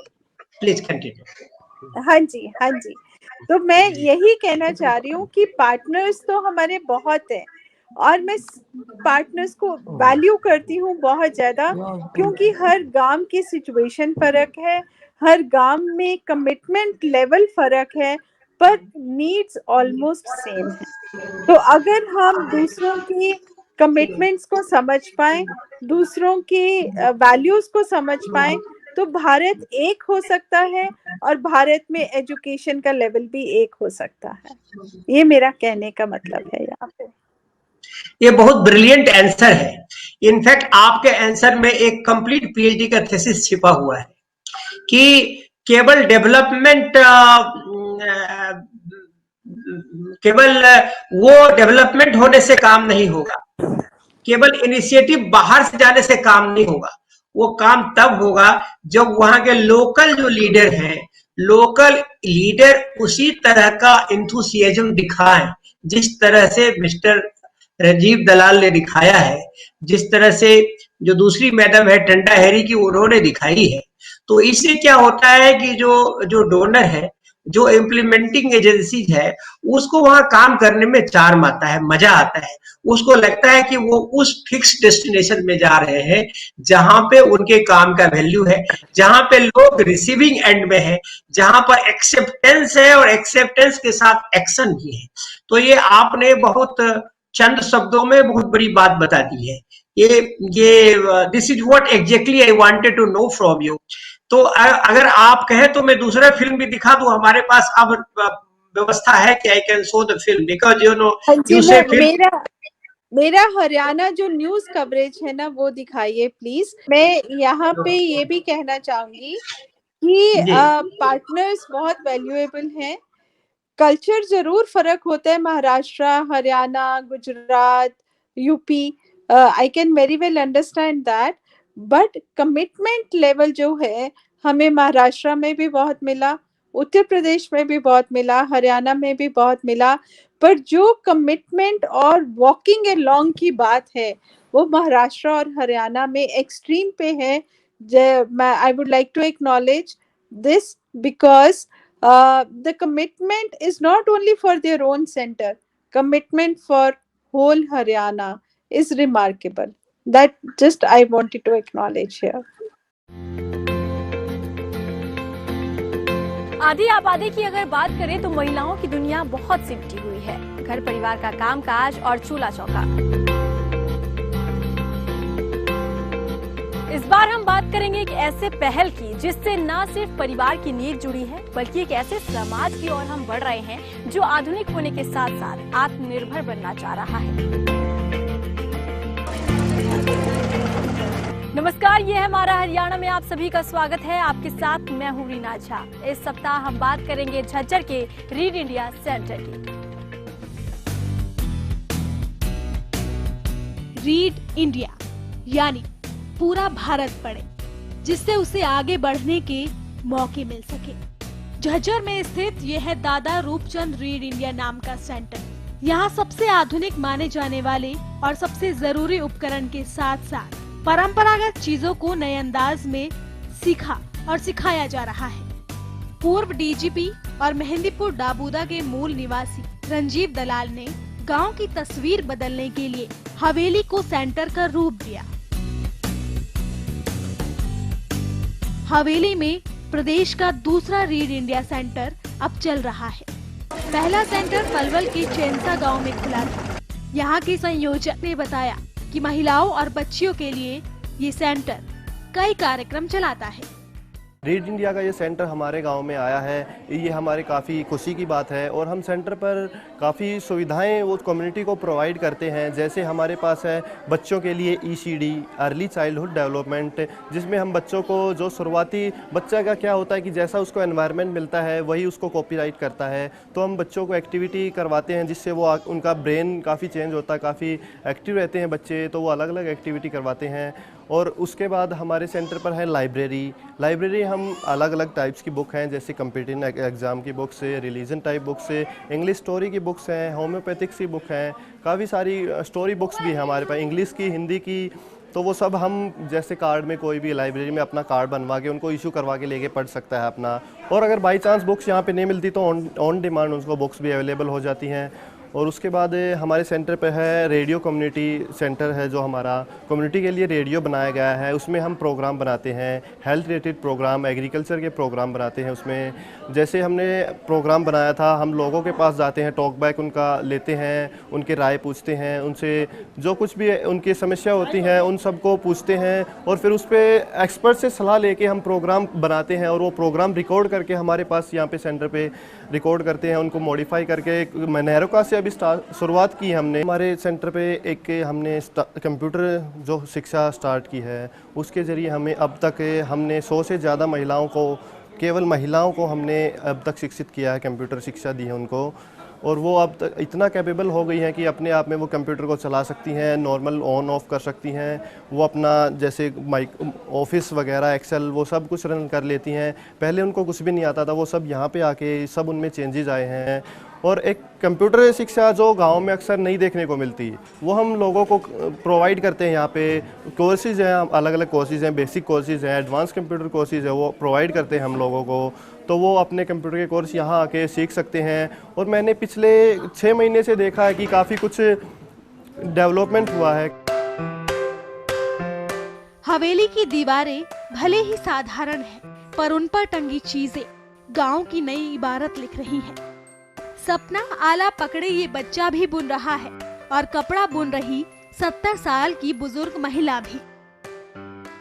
Please continue. हाँ जी, हाँ जी। तो मैं यही कहना चाह रही हूँ कि पार्टनर्स तो हमारे बहुत हैं, और मैं पार्टनर्स को वैल्यू करती हूँ बहुत ज्यादा, क्योंकि हर गांव की सिचुएशन फर्क है, हर गांव में कमिटमेंट लेवल फर्क है, पर नीड्स ऑलमोस्ट सेम है। तो अगर हम दूसरों की कमिटमेंट्स को समझ पाए, दूसरों की वैल्यूज को समझ पाए, तो भारत एक हो सकता है, और भारत में एजुकेशन का लेवल भी एक हो सकता है। ये मेरा कहने का मतलब है यहाँ पे। ये बहुत ब्रिलियंट आंसर है। इनफैक्ट आपके आंसर में एक कंप्लीट पीएचडी का थीसिस छिपा हुआ है कि केवल वो डेवलपमेंट होने से काम नहीं होगा, केवल इनिशिएटिव बाहर से जाने से काम नहीं होगा। वो काम तब होगा जब वहां के लोकल जो लीडर हैं, लोकल लीडर उसी तरह का इंथुसियाज्म दिखाएं जिस तरह से मिस्टर राजीव दलाल ने दिखाया है, जिस तरह से जो दूसरी मैडम है टंडाहेरी की उन्होंने दिखाई है। तो इससे क्या होता है कि जो डोनर है, जो इम्प्लीमेंटिंग एजेंसी है, उसको वहां काम करने में चार्म आता है, मजा आता है। उसको लगता है कि वो उस फिक्स डेस्टिनेशन में जा रहे हैं जहां पे उनके काम का वैल्यू है, जहां पे लोग रिसीविंग एंड में है, जहां पर एक्सेप्टेंस है और एक्सेप्टेंस के साथ एक्शन भी है। तो ये आपने बहुत चंद शब्दों में बहुत बड़ी बात बता दी है। ये this is what exactly I wanted to know from you. तो अगर आप कहें तो मैं दूसरा फिल्म भी दिखा दूं, हमारे पास अब व्यवस्था है कि I can show the film, because you know you से फिल्म। मेरा हरियाणा जो न्यूज कवरेज है ना, वो दिखाइए प्लीज। मैं यहाँ पे ये भी कहना चाहूंगी कि पार्टनर्स बहुत वैल्यूएबल हैं। कल्चर जरूर फर्क होता है, Maharashtra, Haryana, Gujarat, UP, I can very well understand that, but commitment level जो है हमें महाराष्ट्र में भी बहुत मिला, उत्तर प्रदेश में भी बहुत मिला, हरियाणा में भी बहुत मिला, पर जो कमिटमेंट और वॉकिंग अलोंग की बात है वो महाराष्ट्र और हरियाणा में एक्सट्रीम पे है, I would like to acknowledge this because the commitment is not only for their own center, commitment for whole Haryana is remarkable. That just I wanted to acknowledge here. आधी आबादी की अगर बात करें तो महिलाओं की दुनिया बहुत सिमटी हुई है। घर परिवार का कामकाज और चूल्हा चौका। इस बार हम बात करेंगे एक ऐसे पहल की जिससे न सिर्फ परिवार की नींव जुड़ी है बल्कि एक ऐसे समाज की ओर हम बढ़ रहे हैं जो आधुनिक होने के साथ साथ आत्मनिर्भर बनना चाह रहा है। नमस्कार, ये है हमारा हरियाणा में आप सभी का स्वागत है। आपके साथ मैं हूं रीना झा। इस सप्ताह हम बात करेंगे झज्जर के रीड इंडिया सेंटर की। रीड इंडिया यानी पूरा भारत पढ़े, जिससे उसे आगे बढ़ने के मौके मिल सके। झज्जर में स्थित यह है दादा रूपचंद रीड इंडिया नाम का सेंटर। यहाँ सबसे आधुनिक माने जाने वाले और सबसे जरूरी उपकरण के साथ साथ परंपरागत चीजों को नए अंदाज में सीखा और सिखाया जा रहा है। पूर्व डीजीपी और मेहंदीपुर डाबूदा के मूल निवासी रंजीव दलाल ने गांव की तस्वीर बदलने के लिए हवेली को सेंटर का रूप दिया। हवेली में प्रदेश का दूसरा रीड इंडिया सेंटर अब चल रहा है। पहला सेंटर पलवल के चेंसा गांव में खुला था। यहाँ के संयोजक ने बताया कि महिलाओं और बच्चियों के लिए ये सेंटर कई कार्यक्रम चलाता है। रीड इंडिया का ये सेंटर हमारे गांव में आया है, ये हमारे काफ़ी खुशी की बात है। और हम सेंटर पर काफ़ी सुविधाएं वो कम्युनिटी को प्रोवाइड करते हैं। जैसे हमारे पास है बच्चों के लिए ECD अर्ली चाइल्डहुड डेवलपमेंट, जिसमें हम बच्चों को जो शुरुआती बच्चा का क्या होता है कि जैसा उसको एनवायरनमेंट मिलता है वही उसको कॉपीराइट करता है, तो हम बच्चों को एक्टिविटी करवाते हैं जिससे वो उनका ब्रेन काफ़ी चेंज होता है, काफ़ी एक्टिव रहते हैं बच्चे, तो वो अलग अलग एक्टिविटी करवाते हैं। और उसके बाद हमारे सेंटर पर है लाइब्रेरी हम अलग अलग टाइप्स की बुक हैं, जैसे कम्पिटिटिव एग्ज़ाम की बुक्स है, रिलीजन टाइप बुक्स है, इंग्लिश स्टोरी की बुक्स हैं, होम्योपैथिक सी बुक हैं, काफ़ी सारी स्टोरी बुक्स भी हैं हमारे पास, इंग्लिश की, हिंदी की। तो वो सब हम जैसे कार्ड में कोई भी लाइब्रेरी में अपना कार्ड बनवा के उनको इशू करवा के लेके पढ़ सकता है अपना। और अगर बाई चांस बुक्स यहाँ पे नहीं मिलती तो ऑन डिमांड उनको बुक्स भी अवेलेबल हो जाती हैं। और उसके बाद हमारे सेंटर पे है रेडियो कम्युनिटी सेंटर है, जो हमारा कम्युनिटी के लिए रेडियो बनाया गया है। उसमें हम प्रोग्राम बनाते हैं, हेल्थ रिलेटेड प्रोग्राम, एग्रीकल्चर के प्रोग्राम बनाते हैं। उसमें जैसे हमने प्रोग्राम बनाया था, हम लोगों के पास जाते हैं, टॉक बैक उनका लेते हैं, उनके राय पूछते हैं, उनसे जो कुछ भी उनकी समस्या होती हैं उन सबको पूछते हैं और फिर उस पर एक्सपर्ट से सलाह लेके हम प्रोग्राम बनाते हैं। और वो प्रोग्राम रिकॉर्ड करके हमारे पास यहाँ पे सेंटर पे रिकॉर्ड करते हैं, उनको मॉडिफाई करके मैनेरोका से अभी शुरुआत की हमने। हमारे सेंटर पे एक हमने कंप्यूटर जो शिक्षा स्टार्ट की है, उसके ज़रिए हमें अब तक हमने 100 से ज़्यादा महिलाओं को, केवल महिलाओं को हमने अब तक शिक्षित किया है, कंप्यूटर शिक्षा दी है उनको। और वो अब तक इतना कैपेबल हो गई हैं कि अपने आप में वो कंप्यूटर को चला सकती हैं, नॉर्मल ऑन ऑफ कर सकती हैं, वो अपना जैसे माइक ऑफिस वगैरह एक्सेल वो सब कुछ रन कर लेती हैं। पहले उनको कुछ भी नहीं आता था, वो सब यहाँ पे आके सब उनमें चेंजेस आए हैं। और एक कंप्यूटर शिक्षा जो गांव में अक्सर नहीं देखने को मिलती, वो हम लोगों को प्रोवाइड करते हैं। यहाँ पे कोर्सेज़ हैं, अलग अलग कोर्सेज़ हैं, बेसिक कोर्सेज़ हैं, एडवांस कंप्यूटर कोर्सेज़ है, वो प्रोवाइड करते हैं हम लोगों को। तो वो अपने कंप्यूटर के कोर्स यहाँ आके सीख सकते हैं। और मैंने पिछले 6 महीने से देखा है कि काफ़ी कुछ डेवलपमेंट हुआ है। हवेली की दीवारें भले ही साधारण हैं, पर उन पर टंगी चीजें गांव की नई इबारत लिख रही हैं। सपना आला पकड़े ये बच्चा भी बुन रहा है और कपड़ा बुन रही 70 साल की बुजुर्ग महिला भी।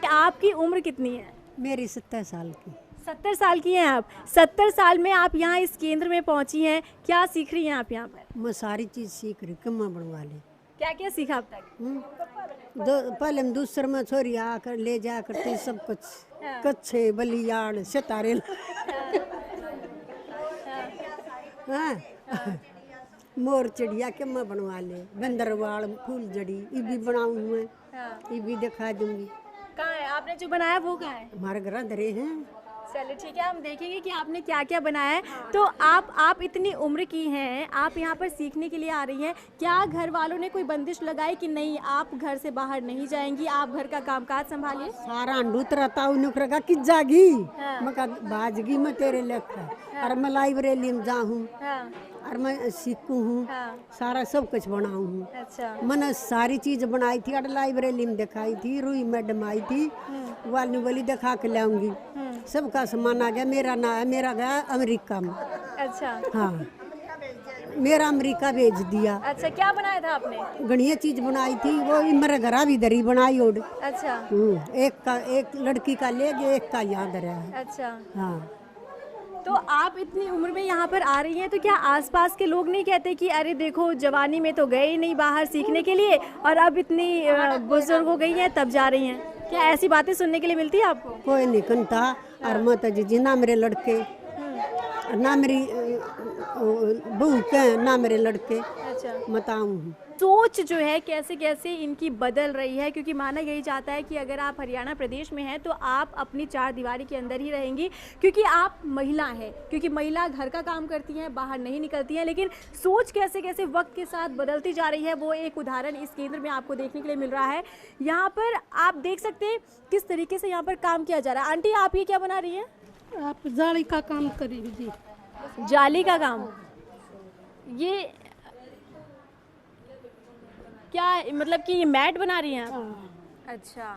आपकी उम्र कितनी है? मेरी 70 साल की। 70 साल की हैं आप। 70 साल में आप यहाँ इस केंद्र में पहुँची हैं, क्या सीख रही हैं आप यहाँ पर? मैं सारी चीज़ सीख रही, कम्मा बनवा ली। क्या क्या सीखा अब तक? पहले हम दूसरे में छोरी आकर ले जा करते सब कुछ, कच्छे बलियाड़ सितारे हाँ मोर चिड़िया के मैं बनवा ले, बंदरवाड़ फूल जड़ी ये भी बनाऊँ मैं, ये भी दिखा दूंगी। कहाँ है आपने जो बनाया, वो कहाँ है? हमारे घर धरे हैं चलिए ठीक है, हम देखेंगे कि आपने क्या क्या बनाया है। तो आप इतनी उम्र की हैं, आप यहाँ पर सीखने के लिए आ रही हैं, क्या घर वालों ने कोई बंदिश लगाई कि नहीं आप घर से बाहर नहीं जाएंगी, आप घर का कामकाज संभालिए? सारा अंडूत रहता उन्हें का कि जागी मैं बाजगी में तेरे लेखा और मैं लाइब्रेरी में जाऊँ और मैं सीखू हूँ, सारा सब कुछ बनाऊँ हूँ। अच्छा, मैंने सारी चीज बनाई थी और लाइब्रेरी में दिखाई थी, रुई मैडम आई थी, वाली वाली दिखा के लाऊंगी। सबका सामान आ गया, मेरा गया अमेरिका में। अच्छा, हाँ मेरा अमेरिका भेज दिया। अच्छा, क्या बनाया था आपने? गणिया चीज बनाई थी, वो मेरे घर भी दरी बनाई ओड। अच्छा, एक लड़की का ले गए, एक का यहाँ धरा है। अच्छा, हाँ। तो आप इतनी उम्र में यहाँ पर आ रही हैं, तो क्या आसपास के लोग नहीं कहते कि अरे देखो जवानी में तो गए ही नहीं बाहर सीखने के लिए और अब इतनी बुजुर्ग हो गई हैं तब जा रही हैं? क्या ऐसी बातें सुनने के लिए मिलती है आपको? कोई नहीं कहता। और मत जी ना मेरे लड़के ना मेरी बहू के ना मेरे लड़के। अच्छा, बताऊँ सोच जो है कैसे कैसे इनकी बदल रही है, क्योंकि माना यही जाता है कि अगर आप हरियाणा प्रदेश में हैं तो आप अपनी चार दीवारी के अंदर ही रहेंगी, क्योंकि आप महिला हैं, क्योंकि महिला घर का काम करती हैं, बाहर नहीं निकलती हैं। लेकिन सोच कैसे कैसे वक्त के साथ बदलती जा रही है, वो एक उदाहरण इस केंद्र में आपको देखने के लिए मिल रहा है। यहाँ पर आप देख सकते हैं किस तरीके से यहाँ पर काम किया जा रहा है। आंटी, आप ये क्या बना रही हैं? आप जाली का काम करेंगी जी। जाली का काम, ये क्या मतलब कि ये मैट बना रही हैं आप? अच्छा,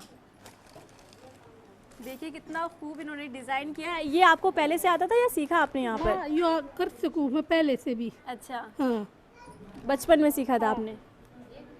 देखिए कितना खूब इन्होंने डिजाइन किया है। ये आपको पहले से आता था या सीखा आपने यहाँ पर? हाँ, यो कर सकूँ मैं पहले से भी। अच्छा, हाँ, बचपन में सीखा था आपने?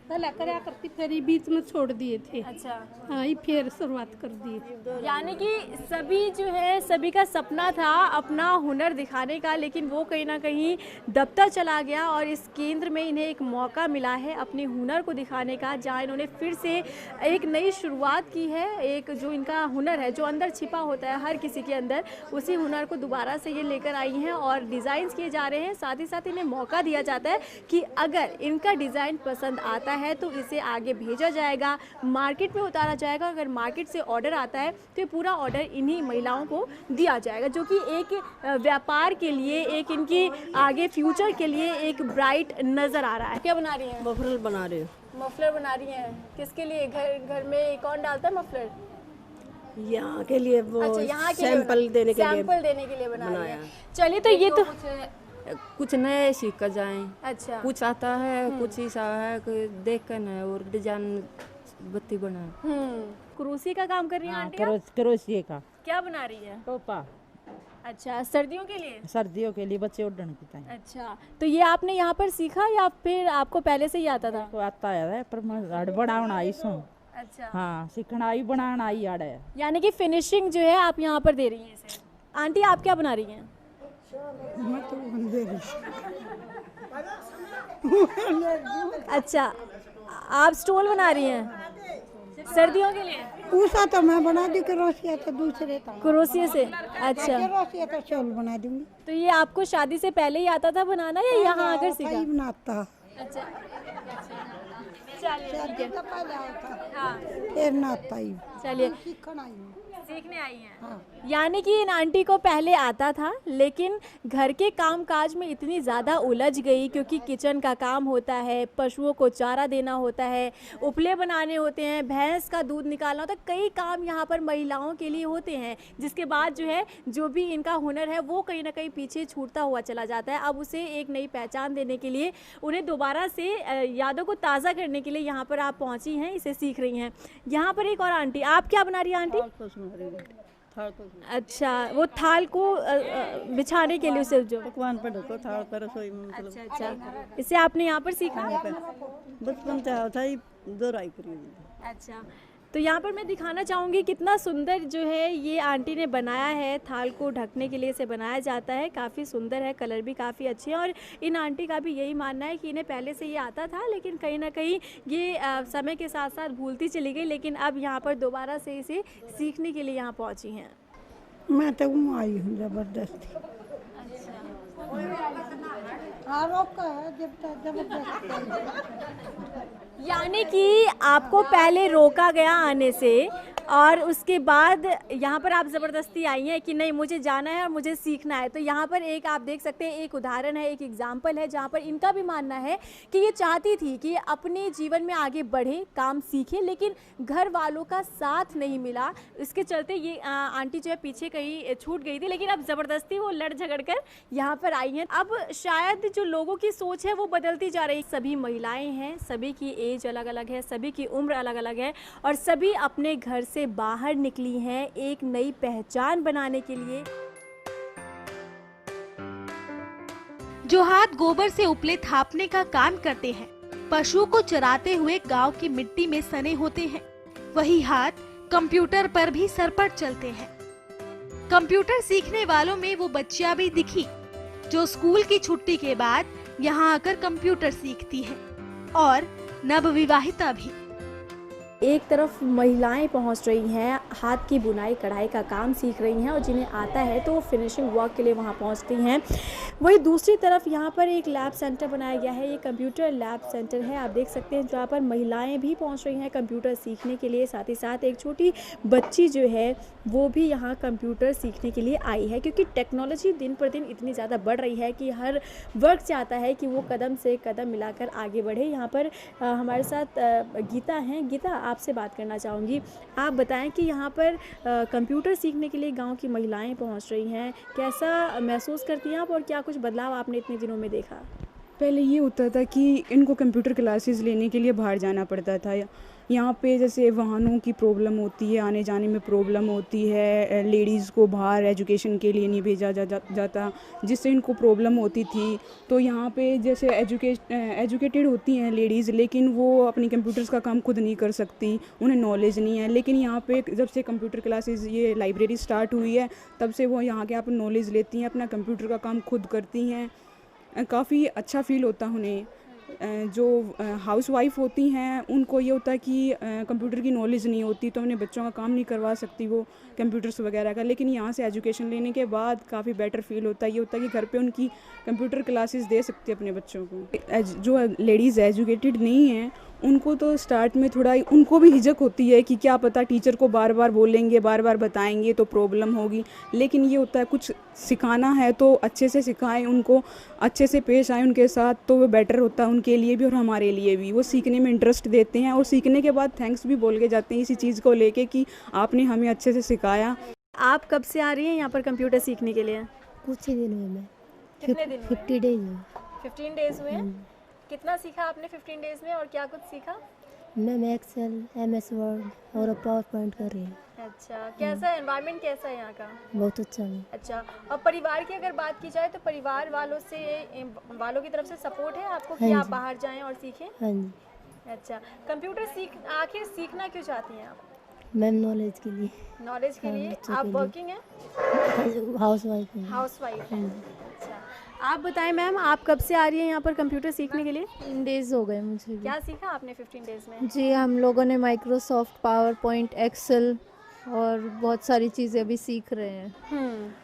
पहले कराया करती, फिर ये बीच में छोड़ दिए थे। अच्छा, हाँ, ये फिर शुरुआत कर दी। यानी कि सभी जो है, सभी का सपना था अपना हुनर दिखाने का, लेकिन वो कहीं ना कहीं दबता चला गया और इस केंद्र में इन्हें एक मौका मिला है अपने हुनर को दिखाने का, जहाँ इन्होंने फिर से एक नई शुरुआत की है। एक जो इनका हुनर है, जो अंदर छिपा होता है हर किसी के अंदर, उसी हुनर को दोबारा से ये लेकर आई हैं और डिज़ाइंस किए जा रहे हैं। साथ ही साथ इन्हें मौका दिया जाता है कि अगर इनका डिज़ाइन पसंद आता है तो इसे आगे भेजा जाएगा, मार्केट में उतारा जाएगा। अगर मार्केट से ऑर्डर आता है तो ये पूरा ऑर्डर इन्हीं महिलाओं को दिया जाएगा, जो कि एक व्यापार के लिए, एक इनकी आगे फ्यूचर के लिए एक ब्राइट नज़र आ रहा है। क्या बना रही हैं? मफलर बना रहे हो। मफलर बना रही हैं, किसके लिए? घर में कौन डालता है मफलर? यहाँ के लिए वो। अच्छा, यहाँ के सैंपल देने के लिए। सैंपल देने के लिए बना रही हैं। चलिए, तो ये तो कुछ नए सीख कर जाएं। अच्छा, कुछ आता है, कुछ ऐसा है कि देख कर न और डिजाइन बत्ती बनाए। क्रोशिया का काम कर रही हैं आंटी? क्रोशिया का। क्या बना रही है? टोपा। अच्छा, सर्दियों के लिए? सर्दियों के लिए बच्चे उड़न की। अच्छा, तो ये आपने यहाँ पर सीखा या फिर आपको पहले से ही आता था? आता है पर मैं बनाना आई सो। अच्छा, हाँ, सीखना आई बनाना आई आड़ है। यानी कि फिनिशिंग जो है आप यहाँ पर दे रही हैं इसे। आंटी, आप क्या बना रही हैं? अच्छा, आप स्टॉल बना रही हैं सर्दियों के लिए? उषा तो मैं बना दी, क्रोशिया तो दूसरे था। क्रोशिया से? अच्छा, क्रोशिया तो स्टॉल बना दूंगी। तो ये आपको शादी से पहले ही आता था बनाना या यहाँ आकर सीखा? बनाता। अच्छा, चलिए ठीक है। हाँ, फिर नाता ही। चलिए, सीखने आई हैं। हाँ। यानी कि इन आंटी को पहले आता था, लेकिन घर के कामकाज में इतनी ज़्यादा उलझ गई, क्योंकि किचन का काम होता है, पशुओं को चारा देना होता है, उपले बनाने होते हैं, भैंस का दूध निकालना होता है, कई काम यहाँ पर महिलाओं के लिए होते हैं। जिसके बाद जो है, जो भी इनका हुनर है वो कहीं ना कहीं पीछे छूटता हुआ चला जाता है। अब उसे एक नई पहचान देने के लिए, उन्हें दोबारा से यादों को ताज़ा करने के लिए यहाँ पर आप पहुँची हैं, इसे सीख रही हैं। यहाँ पर एक और आंटी, आप क्या बना रही हैं आंटी? अच्छा, वो थाल को बिछाने के लिए, उसे जो पकवान पर ढको थाल पर रसोई में। अच्छा, इसे आपने यहाँ पर सीखा? बचपन से था ही दोहराई करी। अच्छा, तो यहाँ पर मैं दिखाना चाहूँगी कितना सुंदर जो है ये आंटी ने बनाया है। थाल को ढकने के लिए इसे बनाया जाता है, काफ़ी सुंदर है, कलर भी काफ़ी अच्छे हैं। और इन आंटी का भी यही मानना है कि इन्हें पहले से ये आता था, लेकिन कहीं ना कहीं ये समय के साथ साथ भूलती चली गई, लेकिन अब यहाँ पर दोबारा से इसे सीखने के लिए यहाँ पहुँची हैं। मैं तो आई हूँ जबरदस्ती। यानी कि आपको पहले रोका गया आने से, और उसके बाद यहाँ पर आप ज़बरदस्ती आई हैं कि नहीं मुझे जाना है और मुझे सीखना है। तो यहाँ पर एक आप देख सकते हैं, एक उदाहरण है, एक एग्जाम्पल है जहाँ पर इनका भी मानना है कि ये चाहती थी कि अपने जीवन में आगे बढ़े, काम सीखे, लेकिन घर वालों का साथ नहीं मिला। इसके चलते ये आंटी जो है पीछे कहीं छूट गई थी, लेकिन अब ज़बरदस्ती वो लड़ झगड़ कर यहाँ पर आई हैं। अब शायद जो लोगों की सोच है वो बदलती जा रही है। सभी महिलाएँ हैं, सभी की एज अलग अलग है, सभी की उम्र अलग अलग है और सभी अपने घर से बाहर निकली हैं एक नई पहचान बनाने के लिए। जो हाथ गोबर से उपले थापने का काम करते हैं, पशुओं को चराते हुए गांव की मिट्टी में सने होते हैं, वही हाथ कंप्यूटर पर भी सरपट चलते हैं। कंप्यूटर सीखने वालों में वो बच्चियां भी दिखी जो स्कूल की छुट्टी के बाद यहाँ आकर कंप्यूटर सीखती है, और नवविवाहिता भी। एक तरफ महिलाएं पहुंच रही हैं, हाथ की बुनाई कढ़ाई का काम सीख रही हैं और जिन्हें आता है तो वो फिनिशिंग वर्क के लिए वहां पहुंचती हैं। वहीं दूसरी तरफ यहाँ पर एक लैब सेंटर बनाया गया है, ये कंप्यूटर लैब सेंटर है, आप देख सकते हैं, जहाँ पर महिलाएं भी पहुंच रही हैं कंप्यूटर सीखने के लिए। साथ ही साथ एक छोटी बच्ची जो है वो भी यहाँ कंप्यूटर सीखने के लिए आई है, क्योंकि टेक्नोलॉजी दिन पर दिन इतनी ज़्यादा बढ़ रही है कि हर वर्ग चाहता है कि वो कदम से कदम मिलाकर आगे बढ़े। यहाँ पर हमारे साथ गीता हैं। गीता, आपसे बात करना चाहूँगी, आप बताएं कि यहाँ पर कंप्यूटर सीखने के लिए गांव की महिलाएं पहुँच रही हैं, कैसा महसूस करती हैं आप और क्या कुछ बदलाव आपने इतने दिनों में देखा? पहले ये होता था कि इनको कंप्यूटर क्लासेस लेने के लिए बाहर जाना पड़ता था। यहाँ पे जैसे वाहनों की प्रॉब्लम होती है, आने जाने में प्रॉब्लम होती है, लेडीज़ को बाहर एजुकेशन के लिए नहीं भेजा जाता, जिससे इनको प्रॉब्लम होती थी। तो यहाँ पे जैसे एजुकेटेड होती हैं लेडीज़, लेकिन वो अपनी कंप्यूटर्स का काम खुद नहीं कर सकती, उन्हें नॉलेज नहीं है। लेकिन यहाँ पे जब से कंप्यूटर क्लासेस, ये लाइब्रेरी स्टार्ट हुई है, तब से वो यहाँ के आप नॉलेज लेती हैं, अपना कंप्यूटर का काम खुद करती हैं। काफ़ी अच्छा फील होता उन्हें। जो हाउस वाइफ होती हैं उनको ये होता है कि कंप्यूटर की नॉलेज नहीं होती, तो अपने बच्चों का काम नहीं करवा सकती वो कंप्यूटर्स वगैरह का। लेकिन यहाँ से एजुकेशन लेने के बाद काफ़ी बेटर फील होता है। ये होता है कि घर पे उनकी कंप्यूटर क्लासेस दे सकती है अपने बच्चों को। जो लेडीज़ एजुकेटेड नहीं हैं उनको तो स्टार्ट में थोड़ा उनको भी हिचक होती है कि क्या पता टीचर को बार बार बोलेंगे, बार बार बताएंगे तो प्रॉब्लम होगी। लेकिन ये होता है कुछ सिखाना है तो अच्छे से सिखाएं, उनको अच्छे से पेश आए उनके साथ, तो वो बेटर होता है उनके लिए भी और हमारे लिए भी। वो सीखने में इंटरेस्ट देते हैं और सीखने के बाद थैंक्स भी बोल के जाते हैं इसी चीज़ को लेके कि आपने हमें अच्छे से सिखाया। आप कब से आ रही हैं यहाँ पर कंप्यूटर सीखने के लिए? कुछ ही दिन हुए। मैं कितने दिन? 50 डेज हुए। 15 डेज हुए। कितना सीखा आपने 15 डेज में और क्या कुछ सीखा? मैं एक्सेल, MS वर्ड और पावर पॉइंट कर रही हूँ। अच्छा, कैसा एनवायरनमेंट कैसा है यहाँ का? बहुत अच्छा है। अच्छा, और परिवार की अगर बात की जाए तो परिवार वालों की तरफ से सपोर्ट है आपको कि आप बाहर जाएं और सीखें? हाँ जी। अच्छा, कंप्यूटर आखिर सीखना क्यों चाहती हैं आप? मैम नॉलेज के लिए। नॉलेज के लिए। आप वर्किंग हैं? हाउस वाइफ हैं। हाउस वाइफ हैं। अच्छा, आप बताएं मैम, आप कब से आ रही हैं यहाँ पर कंप्यूटर सीखने के लिए? 15 डेज हो गए मुझे। क्या सीखा आपने 15 डेज में? जी, हम लोगों ने माइक्रोसॉफ्ट पावर पॉइंट, एक्सेल और बहुत सारी चीज़ें अभी सीख रहे हैं।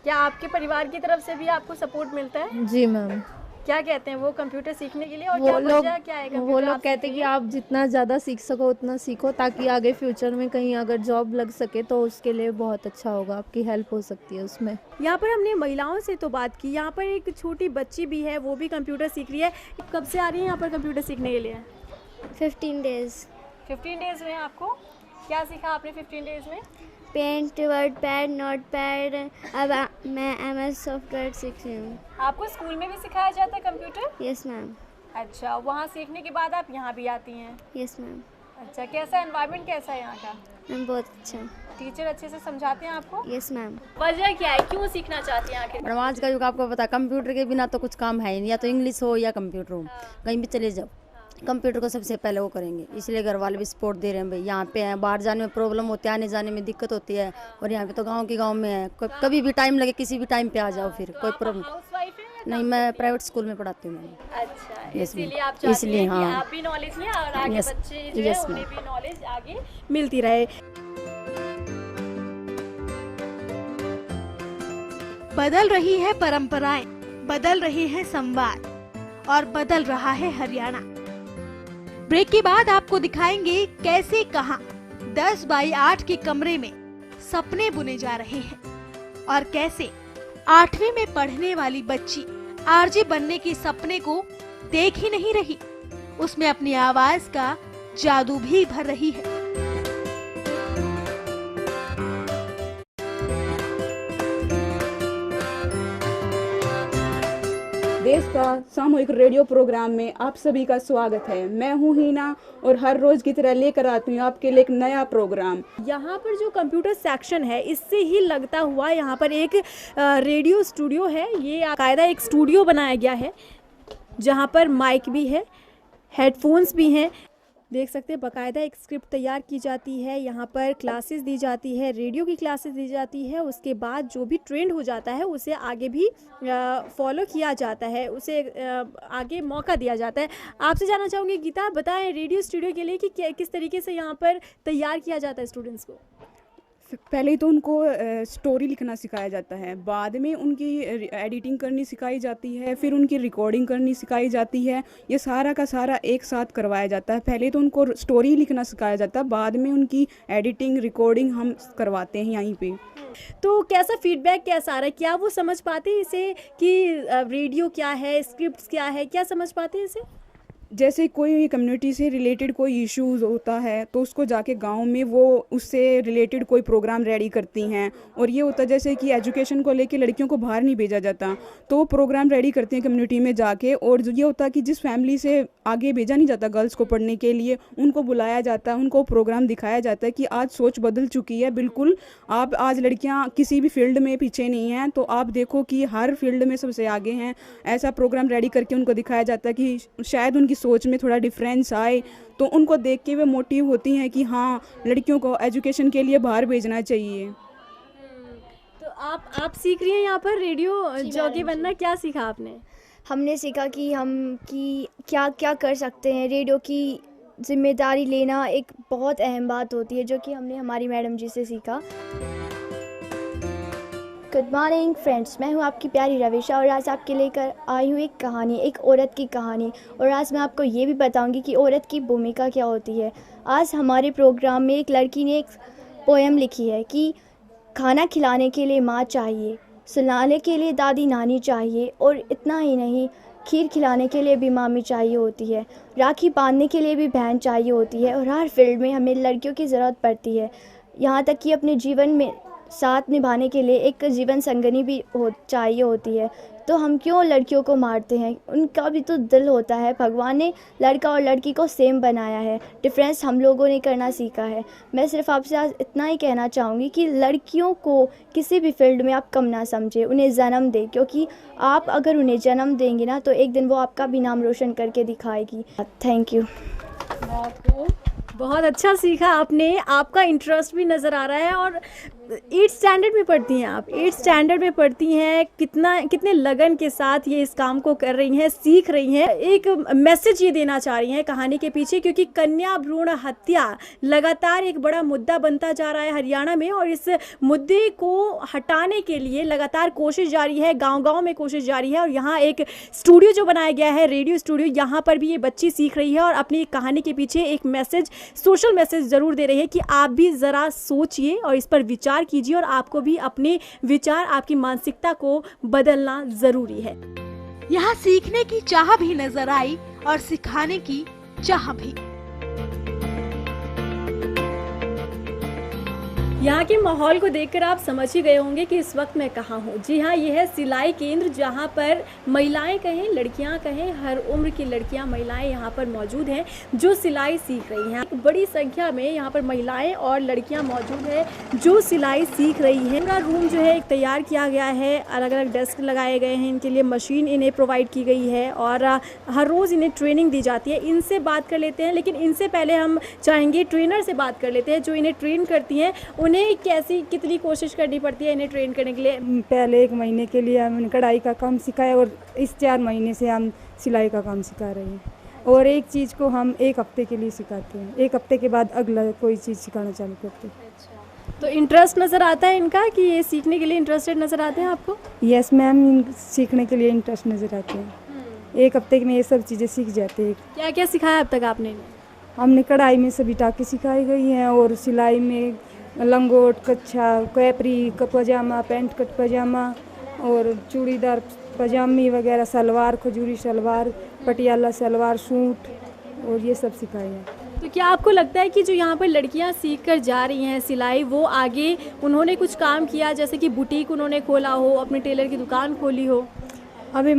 क्या आपके परिवार की तरफ से भी आपको सपोर्ट मिलता है? जी मैम। क्या कहते हैं वो कंप्यूटर सीखने के लिए और वो क्या लोग क्या है? वो लोग कहते हैं कि आप जितना ज़्यादा सीख सको उतना सीखो, ताकि आगे फ्यूचर में कहीं अगर जॉब लग सके तो उसके लिए बहुत अच्छा होगा, आपकी हेल्प हो सकती है उसमें। यहाँ पर हमने महिलाओं से तो बात की, यहाँ पर एक छोटी बच्ची भी है, वो भी कंप्यूटर सीख रही है। कब से आ रही है यहाँ पर कंप्यूटर सीखने के लिए? 15 डेज। 15 डेज में आपको क्या सीखा आपने 15 डेज में? Paint, word pad, note pad. अब मैं MS सॉफ्टवेयर सीख रही हूँ। आपको स्कूल में भी सिखाया जाता है कंप्यूटर? Yes ma'am. अच्छा, वहाँ सीखने के बाद आप यहाँ भी आती हैं? Yes ma'am. अच्छा, कैसा एनवायरनमेंट कैसा है यहाँ का? मैम बहुत अच्छा। टीचर अच्छे से समझाते हैं आपको? Yes ma'am. वजह क्या है, क्यों सीखना चाहती हैं आखिर? मैडम आज का युग आपको पता है, कंप्यूटर के बिना तो कुछ काम है ही नहीं, या तो इंग्लिश हो या कंप्यूटर हो। कहीं भी चले जाओ कंप्यूटर को सबसे पहले वो करेंगे, इसलिए घर वाले भी सपोर्ट दे रहे हैं। भाई यहाँ पे हैं, बाहर जाने में प्रॉब्लम होती है, आने जाने में दिक्कत होती है, और यहाँ पे तो गांव में है, कभी भी टाइम लगे किसी भी टाइम पे आ जाओ, फिर कोई प्रॉब्लम नहीं। मैं प्राइवेट स्कूल में पढ़ाती हूँ। अच्छा, इसलिए आप चाहती हैं कि आप भी नॉलेज लें और आगे बच्चे जो है उन्हें भी नॉलेज आगे मिलती रहे। बदल रही है परंपराएं, बदल रहे हैं संवाद और बदल रहा है हरियाणा। ब्रेक के बाद आपको दिखाएंगे कैसे, कहां 10 बाई 8 के कमरे में सपने बुने जा रहे हैं और कैसे 8वीं में पढ़ने वाली बच्ची आरजे बनने के सपने को देख ही नहीं रही, उसमें अपनी आवाज का जादू भी भर रही है। देश का सामूहिक रेडियो प्रोग्राम में आप सभी का स्वागत है। मैं हूं हीना और हर रोज की तरह लेकर आती हूं आपके लिए एक नया प्रोग्राम। यहाँ पर जो कंप्यूटर सेक्शन है इससे ही लगता हुआ यहाँ पर एक रेडियो स्टूडियो है। ये बाकायदा एक स्टूडियो बनाया गया है जहाँ पर माइक भी है, हेडफोन्स भी हैं। देख सकते हैं बाकायदा एक स्क्रिप्ट तैयार की जाती है, यहाँ पर क्लासेस दी जाती है, रेडियो की क्लासेस दी जाती है। उसके बाद जो भी ट्रेंड हो जाता है उसे आगे भी फॉलो किया जाता है, उसे आगे मौका दिया जाता है। आपसे जानना चाहूँगी गीता, बताएं रेडियो स्टूडियो के लिए कि किस तरीके से यहाँ पर तैयार किया जाता है स्टूडेंट्स को। पहले तो उनको स्टोरी लिखना सिखाया जाता है, बाद में उनकी एडिटिंग करनी सिखाई जाती है, फिर उनकी रिकॉर्डिंग करनी सिखाई जाती है। ये सारा का सारा एक साथ करवाया जाता है। पहले तो उनको स्टोरी लिखना सिखाया जाता है, बाद में उनकी एडिटिंग रिकॉर्डिंग हम करवाते हैं यहीं पे। तो कैसा फीडबैक कैसा आ रहा है? क्या वो समझ पाते हैं इसे कि रेडियो क्या है, स्क्रिप्ट्स क्या है, क्या समझ पाते हैं इसे? जैसे कोई कम्युनिटी से रिलेटेड कोई इश्यूज होता है तो उसको जाके गांव में वो उससे रिलेटेड कोई प्रोग्राम रेडी करती हैं। और ये होता है जैसे कि एजुकेशन को लेके लड़कियों को बाहर नहीं भेजा जाता तो वो प्रोग्राम रेडी करती हैं कम्युनिटी में जाके। और ये होता है कि जिस फैमिली से आगे भेजा नहीं जाता गर्ल्स को पढ़ने के लिए, उनको बुलाया जाता है, उनको प्रोग्राम दिखाया जाता है कि आज सोच बदल चुकी है। बिल्कुल आप आज लड़कियाँ किसी भी फील्ड में पीछे नहीं हैं, तो आप देखो कि हर फील्ड में सबसे आगे हैं। ऐसा प्रोग्राम रेडी करके उनको दिखाया जाता है कि शायद उनकी सोच में थोड़ा डिफरेंस आए, तो उनको देख के वे मोटिव होती हैं कि हाँ लड़कियों को एजुकेशन के लिए बाहर भेजना चाहिए। तो आप सीख रही हैं यहाँ पर रेडियो जॉकी बनना, क्या सीखा आपने? हमने सीखा कि क्या क्या कर सकते हैं। रेडियो की जिम्मेदारी लेना एक बहुत अहम बात होती है, जो कि हमने हमारी मैडम जी से सीखा। गुड मॉर्निंग फ्रेंड्स, मैं हूँ आपकी प्यारी रविशा और आज आपके लेकर आई हूँ एक कहानी, एक औरत की कहानी। और आज मैं आपको ये भी बताऊँगी कि औरत की भूमिका क्या होती है। आज हमारे प्रोग्राम में एक लड़की ने एक पोएम लिखी है कि खाना खिलाने के लिए माँ चाहिए, सुलाने के लिए दादी नानी चाहिए, और इतना ही नहीं खीर खिलाने के लिए भी मामी चाहिए होती है, राखी बांधने के लिए भी बहन चाहिए होती है। और हर फील्ड में हमें लड़कियों की ज़रूरत पड़ती है, यहाँ तक कि अपने जीवन में साथ निभाने के लिए एक जीवन संगनी भी चाहिए होती है। तो हम क्यों लड़कियों को मारते हैं? उनका भी तो दिल होता है। भगवान ने लड़का और लड़की को सेम बनाया है, डिफरेंस हम लोगों ने करना सीखा है। मैं सिर्फ आपसे आज इतना ही कहना चाहूँगी कि लड़कियों को किसी भी फील्ड में आप कम ना समझे, उन्हें जन्म दें, क्योंकि आप अगर उन्हें जन्म देंगे ना तो एक दिन वो आपका भी नाम रोशन करके दिखाएगी। Thank you. बहुत अच्छा सीखा आपने, आपका इंटरेस्ट भी नज़र आ रहा है। और 8th स्टैंडर्ड में पढ़ती हैं आप, 8th स्टैंडर्ड में पढ़ती हैं, कितने लगन के साथ ये इस काम को कर रही हैं, सीख रही हैं। एक मैसेज ये देना चाह रही हैं कहानी के पीछे, क्योंकि कन्या भ्रूण हत्या लगातार एक बड़ा मुद्दा बनता जा रहा है हरियाणा में, और इस मुद्दे को हटाने के लिए लगातार कोशिश जारी है, गाँव-गाँव में कोशिश जारी है। और यहाँ एक स्टूडियो जो बनाया गया है, रेडियो स्टूडियो, यहाँ पर भी ये बच्ची सीख रही है और अपनी कहानी के पीछे एक मैसेज, सोशल मैसेज ज़रूर दे रही है कि आप भी ज़रा सोचिए और इस पर विचार कीजिए, और आपको भी अपने विचार, आपकी मानसिकता को बदलना जरूरी है। यहाँ सीखने की चाह भी नजर आई और सिखाने की चाह भी। यहाँ के माहौल को देखकर आप समझ ही गए होंगे कि इस वक्त मैं कहाँ हूँ। जी हाँ, ये है सिलाई केंद्र, जहाँ पर महिलाएं कहें, लड़कियाँ कहें, हर उम्र की लड़कियाँ, महिलाएं यहाँ पर मौजूद हैं जो सिलाई सीख रही हैं। एक बड़ी संख्या में यहाँ पर महिलाएं और लड़कियाँ मौजूद हैं जो सिलाई सीख रही हैं। पूरा रूम जो है एक तैयार किया गया है, अलग अलग डेस्क लगाए गए हैं इनके लिए, मशीन इन्हें प्रोवाइड की गई है और हर रोज़ इन्हें ट्रेनिंग दी जाती है। इनसे बात कर लेते हैं, लेकिन इनसे पहले हम चाहेंगे ट्रेनर से बात कर लेते हैं जो इन्हें ट्रेन करती हैं। उन्हें कितनी कोशिश करनी पड़ती है इन्हें ट्रेन करने के लिए? पहले 1 महीने के लिए हमने कढ़ाई का काम सिखाया और इस 4 महीने से हम सिलाई का काम सिखा रहे हैं। और एक चीज़ को हम 1 हफ्ते के लिए सिखाते हैं, 1 हफ्ते के बाद अगला कोई चीज़ सिखाना चालू करते हैं। तो इंटरेस्ट नज़र आता है इनका कि ये सीखने के लिए इंटरेस्टेड नज़र आते हैं आपको? यस मैम, सीखने के लिए इंटरेस्ट नज़र आते हैं। 1 हफ्ते में ये सब चीज़ें सीख जाते हैं। क्या क्या सिखाया अब तक आपने? हमने कढ़ाई में सभी टाँके सिखाई गई हैं और सिलाई में लंगोट, कच्छा, कैपरी, पजामा, पैंट कट पजामा और चूड़ीदार पजामी वगैरह, सलवार, खजूरी सलवार, पटियाला सलवार, सूट और ये सब सिखाया है। तो क्या आपको लगता है कि जो यहाँ पर लड़कियाँ सीख कर जा रही हैं सिलाई, वो आगे उन्होंने कुछ काम किया, जैसे कि बुटीक उन्होंने खोला हो, अपने टेलर की दुकान खोली हो? अभी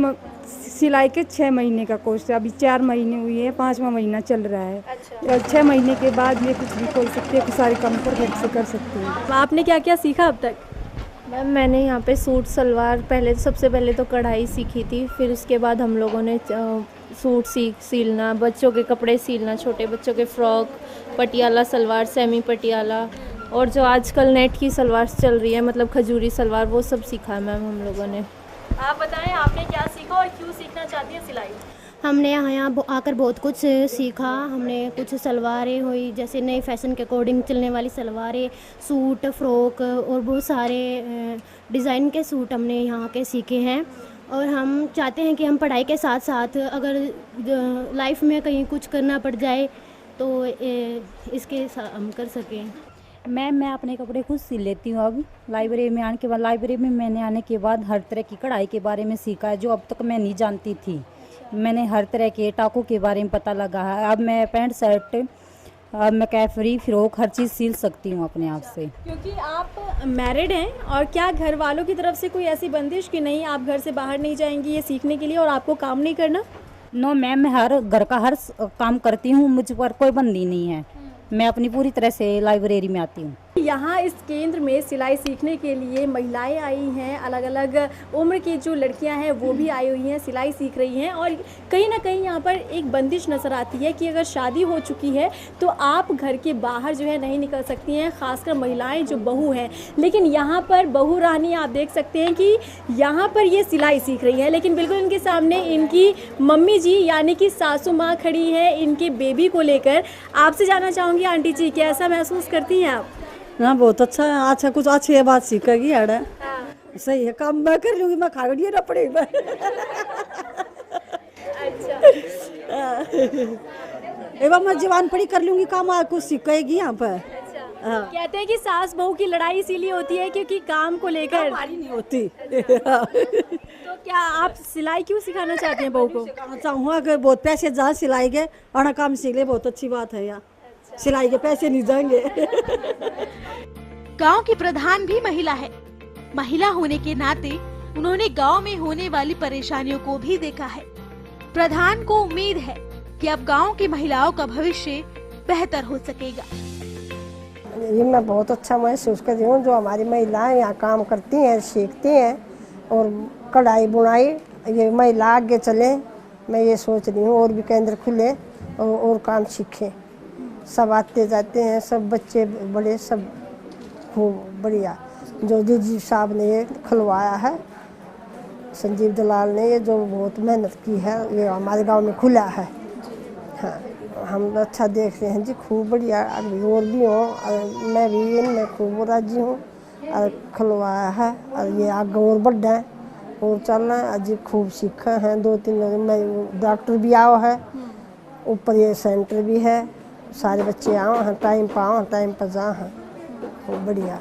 सिलाई के 6 महीने का कोर्स है, अभी 4 महीने हुए हैं, 5वां महीना चल रहा है। अच्छा। 6 महीने के बाद ये कुछ भी खोल सकते हैं, कुछ सारे काम पर घर से कर सकते हैं। आपने क्या क्या सीखा अब तक? मैम मैंने यहाँ पे सूट सलवार सबसे पहले तो कढ़ाई सीखी थी, फिर उसके बाद हम लोगों ने सूट सीलना, बच्चों के कपड़े सीलना, छोटे बच्चों के फ्रॉक, पटियाला सलवार, सेमी पटियाला और जो आजकल नेट की सलवार चल रही है मतलब खजूरी सलवार, वो सब सीखा है मैम हम लोगों ने। आप बताएं आपने क्या सीखा और क्यों सीखना चाहती हैं सिलाई? हमने यहाँ आकर बहुत कुछ सीखा। हमने कुछ सलवारें हुई, जैसे नए फैशन के अकॉर्डिंग चलने वाली सलवारें, सूट, फ्रॉक और बहुत सारे डिज़ाइन के सूट हमने यहाँ के सीखे हैं। और हम चाहते हैं कि हम पढ़ाई के साथ साथ अगर लाइफ में कहीं कुछ करना पड़ जाए तो इसके हम कर सकें। मैं अपने कपड़े खुद सिल लेती हूँ। अब लाइब्रेरी में आने के बाद मैंने आने के बाद हर तरह की कढ़ाई के बारे में सीखा है जो अब तक मैं नहीं जानती थी। मैंने हर तरह के टाकों के बारे में पता लगा है। अब मैं पैंट शर्ट, अब मैं कैफरी, फ्रॉक हर चीज़ सिल सकती हूँ अपने आप से। क्योंकि आप मैरिड हैं, और क्या घर वालों की तरफ से कोई ऐसी बंदिश कि नहीं आप घर से बाहर नहीं जाएंगी ये सीखने के लिए और आपको काम नहीं करना? नो मैम, मैं हर घर का हर काम करती हूँ, मुझ पर कोई बंदी नहीं है। मैं अपनी पूरी तरह से लाइब्रेरी में आती हूँ। यहाँ इस केंद्र में सिलाई सीखने के लिए महिलाएं आई हैं, अलग अलग उम्र की जो लड़कियां हैं वो भी आई हुई हैं, सिलाई सीख रही हैं। और कहीं ना कहीं यहाँ पर एक बंदिश नज़र आती है कि अगर शादी हो चुकी है तो आप घर के बाहर जो है नहीं निकल सकती हैं, खासकर महिलाएं जो बहू हैं। लेकिन यहाँ पर बहू रानी आप देख सकते हैं कि यहाँ पर ये सिलाई सीख रही है, लेकिन बिल्कुल इनके सामने इनकी मम्मी जी यानी कि सासू माँ खड़ी है इनके बेबी को लेकर। आपसे जानना चाहूँगी आंटी जी, कैसा महसूस करती हैं आप? हाँ बहुत अच्छा है, अच्छा कुछ अच्छी बात सीखेगी यार। सही है, काम मैं कर लूँगी, मैं खा गई ना पड़ेगा। अच्छा। एवं मैं जवान पड़ी कर लूँगी काम, कुछ सीखेगी यहाँ पर। कहते हैं कि सास बहू की लड़ाई इसीलिए होती है क्योंकि काम को लेकर हमारी नहीं होती। तो क्या आप सिलाई क्यों सिखाना चाहते हैं बहू को? चाहूँगा कि बहुत पैसे जहाँ सिलाई के और काम सीख ले, बहुत अच्छी बात है यार। सिलाई के पैसे नहीं जाएंगे। गांव की प्रधान भी महिला है। महिला होने के नाते उन्होंने गांव में होने वाली परेशानियों को भी देखा है। प्रधान को उम्मीद है कि अब गांव की महिलाओं का भविष्य बेहतर हो सकेगा। ये मैं बहुत अच्छा महसूस कर रही हूँ, जो हमारी महिलाएं यहाँ काम करती हैं, सीखती हैं और कढ़ाई बुनाई, ये महिला आगे चले। मैं ये सोच रही हूँ और भी केंद्र खुले और काम सीखें। सब आते जाते हैं, सब बच्चे बड़े, सब खूब बढ़िया। जो डीजी साहब ने ये खुलवाया है, संजीव दलाल ने, ये जो बहुत मेहनत की है, ये हमारे गांव में खुला है। हाँ, हम अच्छा देख रहे हैं जी, खूब बढ़िया। अभी और भी हो, मैं भी इनमें खूब राजी हूँ और खुलवाया है और ये आगे और बढ़ा है और चलना है। अजी खूब सीखा है, 2-3 लोग, मैं डॉक्टर भी आओ है, ऊपर ये सेंटर भी है, सारे बच्चे आओ हैं, टाइम पाओ, टाइम पर जा हैं, खूब बढ़िया।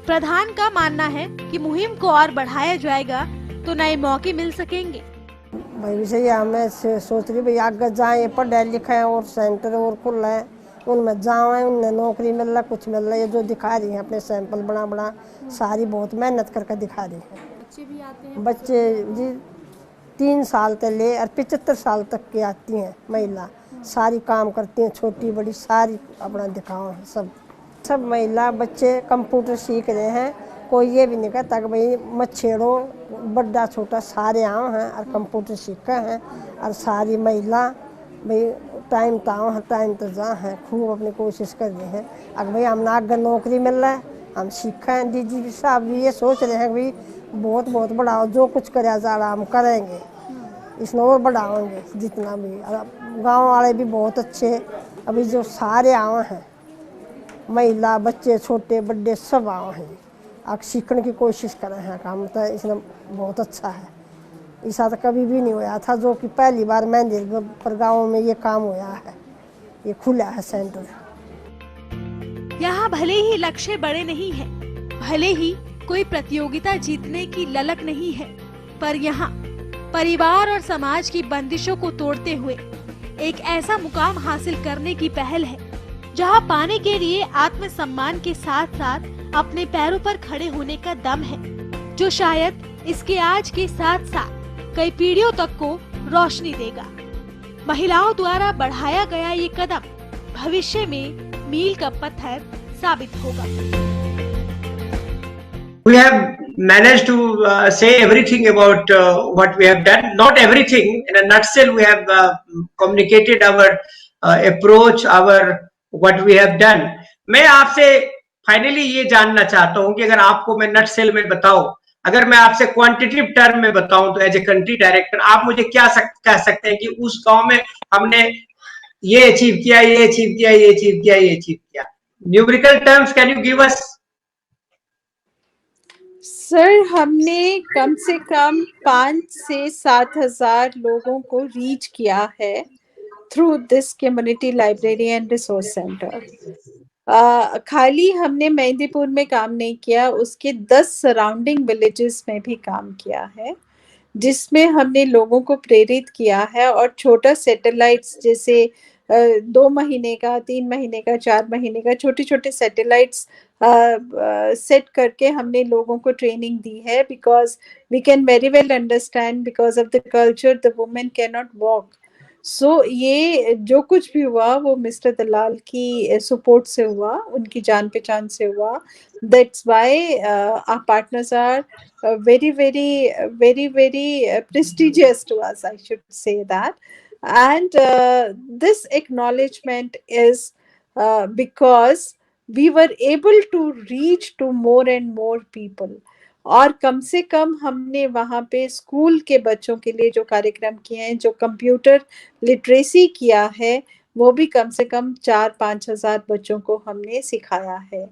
प्रधान का मानना है कि मुहिम को और बढ़ाया जाएगा तो नए मौके मिल सकेंगे। भाई भैया मैं सोच रही भाई आगे जाए, पढ़े लिखे हैं और सेंटर और खुल है, उनमें जाए, उनमें नौकरी मिल रहा, कुछ मिल रहा है। ये जो दिखा रही है अपने सैंपल बना सारी बहुत मेहनत करके दिखा रही है। बच्चे भी आते हैं? बच्चे जी 3 साल से ले और 75 साल तक की आती हैं महिला, सारी काम करती हैं, छोटी बड़ी सारी अपना दिखाओ है। सब महिला बच्चे कंप्यूटर सीख रहे हैं। कोई ये भी नहीं कहता कि भाई मत छेड़ो, बड़ा छोटा सारे आओ हैं और कंप्यूटर सीखा हैं। और सारी महिला भाई टाइम ताओ है, टाइम तो जा हैं, खूब अपनी कोशिश कर रहे हैं। अगर भाई हम आगे नौकरी मिल रहा है, हम सीखा है। डीजी साहब भी ये सोच रहे हैं भाई बहुत बढ़ाओ, जो कुछ कराया जा रहा हम करेंगे, इसमें और बढ़ाओगे जितना भी। गांव वाले भी बहुत अच्छे, अभी जो सारे आए हैं, महिला बच्चे छोटे बड़े सब आए हैं, अब सीखने की कोशिश कर रहे हैं। काम तो इसमें बहुत अच्छा है, ऐसा तो कभी भी नहीं हुआ था, जो कि पहली बार मेहंदी पर गाँव में ये काम हुआ है। ये खुला है सेंटर। यहाँ भले ही लक्ष्य बड़े नहीं है, भले ही कोई प्रतियोगिता जीतने की ललक नहीं है, पर यहाँ परिवार और समाज की बंदिशों को तोड़ते हुए एक ऐसा मुकाम हासिल करने की पहल है जहाँ पाने के लिए आत्मसम्मान के साथ साथ अपने पैरों पर खड़े होने का दम है, जो शायद इसके आज के साथ साथ कई पीढ़ियों तक को रोशनी देगा। महिलाओं द्वारा बढ़ाया गया ये कदम भविष्य में मील का पत्थर साबित होगा। We have managed to say everything about what we have done. Not everything. In a nutshell, we have communicated our approach, our what we have done. मैं आपसे फाइनली ये जानना चाहता हूँ कि अगर आपको मैं नटसेल में बताऊं, अगर मैं आपसे क्वांटिटेटिव टर्म में बताऊं, तो एज ए कंट्री डायरेक्टर आप मुझे क्या कह सकते हैं कि उस गांव में हमने ये अचीव किया, ये अचीव किया, ये अचीव किया, ये अचीव किया? Numerical terms can you give us? Sir, हमने कम से कम 5 से 7 हजार लोगों को रीच किया है through this community library and resource centre. खाली हमने मेहंदीपुर में काम नहीं किया, उसके 10 सराउंडिंग विलेजेस में भी काम किया है, जिसमें हमने लोगों को प्रेरित किया है और छोटा सैटेलाइट्स जैसे 2 महीने का, 3 महीने का, 4 महीने का छोटे छोटे सैटेलाइट्स सेट करके हमने लोगों को ट्रेनिंग दी है। Because we can very well understand, because of the culture the women can not walk. So ये जो कुछ भी हुआ वो मिस्टर दलाल की सपोर्ट से हुआ, उनकी जान पहचान से हुआ। That's why our partners are very prestigious to us, I should say that. And this acknowledgement is because we were able to reach to more and more people. और कम से कम हमने वहाँ पे स्कूल के बच्चों के लिए जो कार्यक्रम किए हैं, जो कंप्यूटर लिटरेसी किया है, वो भी कम से कम 4-5 हजार बच्चों को हमने सिखाया है।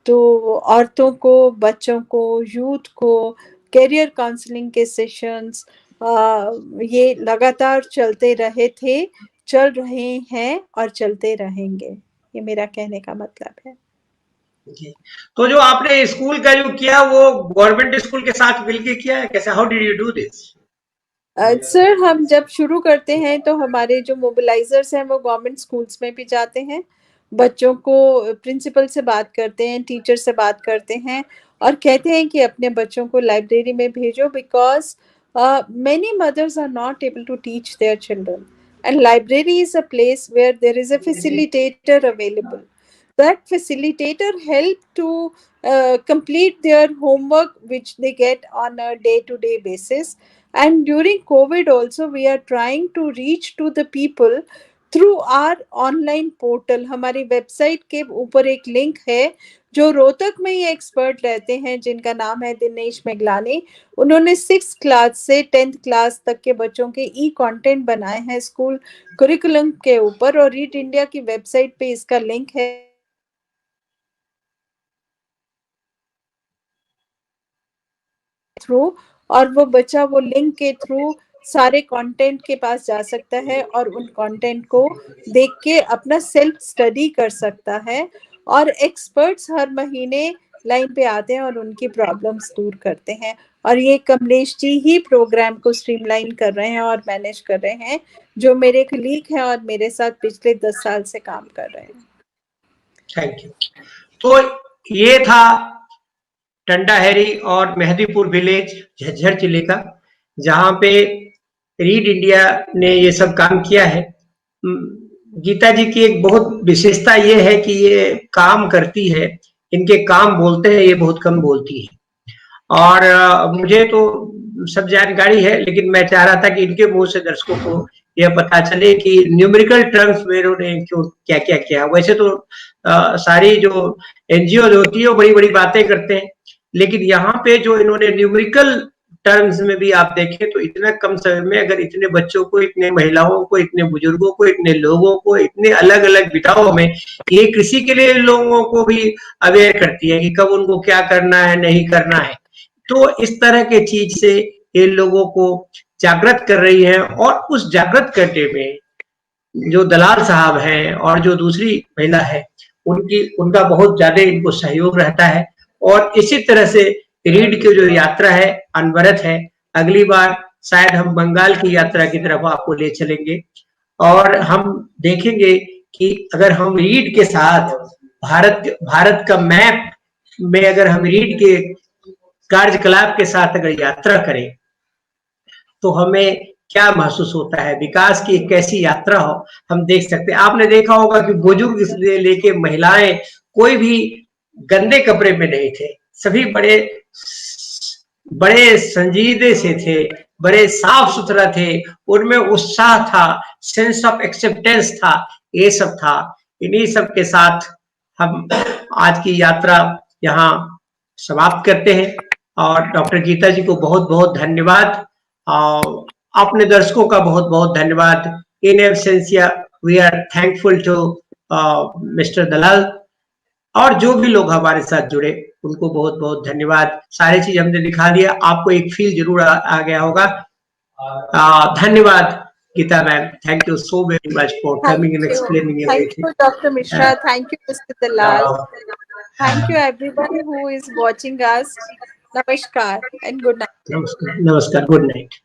तो औरतों को, बच्चों को, यूथ को कैरियर काउंसलिंग के सेशंस ये लगातार चलते रहे थे, चल रहे हैं और चलते रहेंगे। ये मेरा कहने का मतलब है। तो जो आपने स्कूल का जो किया वो गवर्नमेंट स्कूल के साथ मिलके किया है, कैसे? How did you do this? Sir, हम जब शुरू करते हैं तो हमारे जो मोबिलाइजर्स हैं वो गवर्नमेंट स्कूल्स में भी जाते हैं, बच्चों को प्रिंसिपल से बात करते हैं, टीचर से बात करते हैं और कहते हैं कि अपने बच्चों को लाइब्रेरी में भेजो, because many mothers are not able to teach their children, and library is a place where there is a facilitator available. That facilitator help to complete their homework which they get on a day-to-day basis. And during COVID also we are trying to reach to the people through our online portal. हमारी website के ऊपर एक link है, जो रोहतक में ही expert रहते हैं जिनका नाम है दिनेश मेघलानी। उन्होंने 6th क्लास से 10th क्लास तक के बच्चों के ई कंटेंट बनाए हैं स्कूल करिकुलम के ऊपर, और रीड इंडिया की वेबसाइट पे इसका लिंक है थ्रू, और वो बच्चा वो लिंक के थ्रू सारे कंटेंट के पास जा सकता है और उन कंटेंट को देख के अपना सेल्फ स्टडी कर सकता है। और एक्सपर्ट्स हर महीने लाइन पे आते हैं और उनकी प्रॉब्लम्स दूर करते हैं। और ये कमलेश जी ही प्रोग्राम को स्ट्रीमलाइन कर रहे हैं और मैनेज कर रहे हैं, जो मेरे कलीग हैं और मेरे साथ पिछले 10 साल से काम कर रहे हैं। Thank you. तो ये था टंडाहेरी और मेहंदीपुर विलेज झज्जर जिले का, जहां पे रीड इंडिया ने ये सब काम किया है। गीता जी की एक बहुत विशेषता ये है कि ये काम करती है, इनके काम बोलते हैं, ये बहुत कम बोलती है। और मुझे तो सब जानकारी है, लेकिन मैं चाह रहा था कि इनके मुंह से दर्शकों को यह पता चले कि न्यूमेरिकल टर्म्स में इन्होंने क्यों क्या क्या किया। वैसे तो सारी जो एनजीओ होती है वो बड़ी बड़ी बातें करते हैं, लेकिन यहाँ पे जो इन्होंने न्यूमेरिकल टर्म्स में भी आप देखें तो इतना कम समय में अगर इतने बच्चों को, इतने महिलाओं को, इतने बुजुर्गों को, इतने लोगों को, इतने अलग अलग विधाओं में, ये कृषि के लिए लोगों को भी अवेयर करती है कि कब उनको क्या करना है, नहीं करना है। तो इस तरह के चीज से ये लोगों को जागृत कर रही है। और उस जागृत करने में जो दलाल साहब हैं और जो दूसरी महिला है उनका बहुत ज्यादा इनको सहयोग रहता है। और इसी तरह से रीड की जो यात्रा है अनवरत है। अगली बार शायद हम बंगाल की यात्रा की तरफ आपको ले चलेंगे और हम देखेंगे कि अगर हम रीड के साथ भारत का मैप में अगर हम रीड के कार्यकलाप के साथ अगर यात्रा करें तो हमें क्या महसूस होता है, विकास की एक कैसी यात्रा हो हम देख सकते हैं। आपने देखा होगा कि बुजुर्ग से लेके महिलाएं कोई भी गंदे कपड़े में नहीं थे, सभी बड़े संजीदे से थे, बड़े साफ सुथरा थे, उनमें उत्साह था, सेंस ऑफ एक्सेप्टेंस था, ये सब था। इन्हीं सब के साथ हम आज की यात्रा यहाँ समाप्त करते हैं और डॉक्टर गीता जी को बहुत बहुत धन्यवाद और अपने दर्शकों का बहुत बहुत धन्यवाद। In absentia we are thankful to mister Dalal और जो भी लोग हमारे साथ जुड़े उनको बहुत बहुत धन्यवाद। सारी चीज हमने दिखा दिया, आपको एक फील जरूर आ गया होगा। धन्यवाद Geeta ma'am, thank you so very much for coming and explaining everything. Thank you, Dr. Mishra. Thank you, Mr. Dalal. Thank you, everyone who is watching us. Namaskar and good night. Namaskar, good night.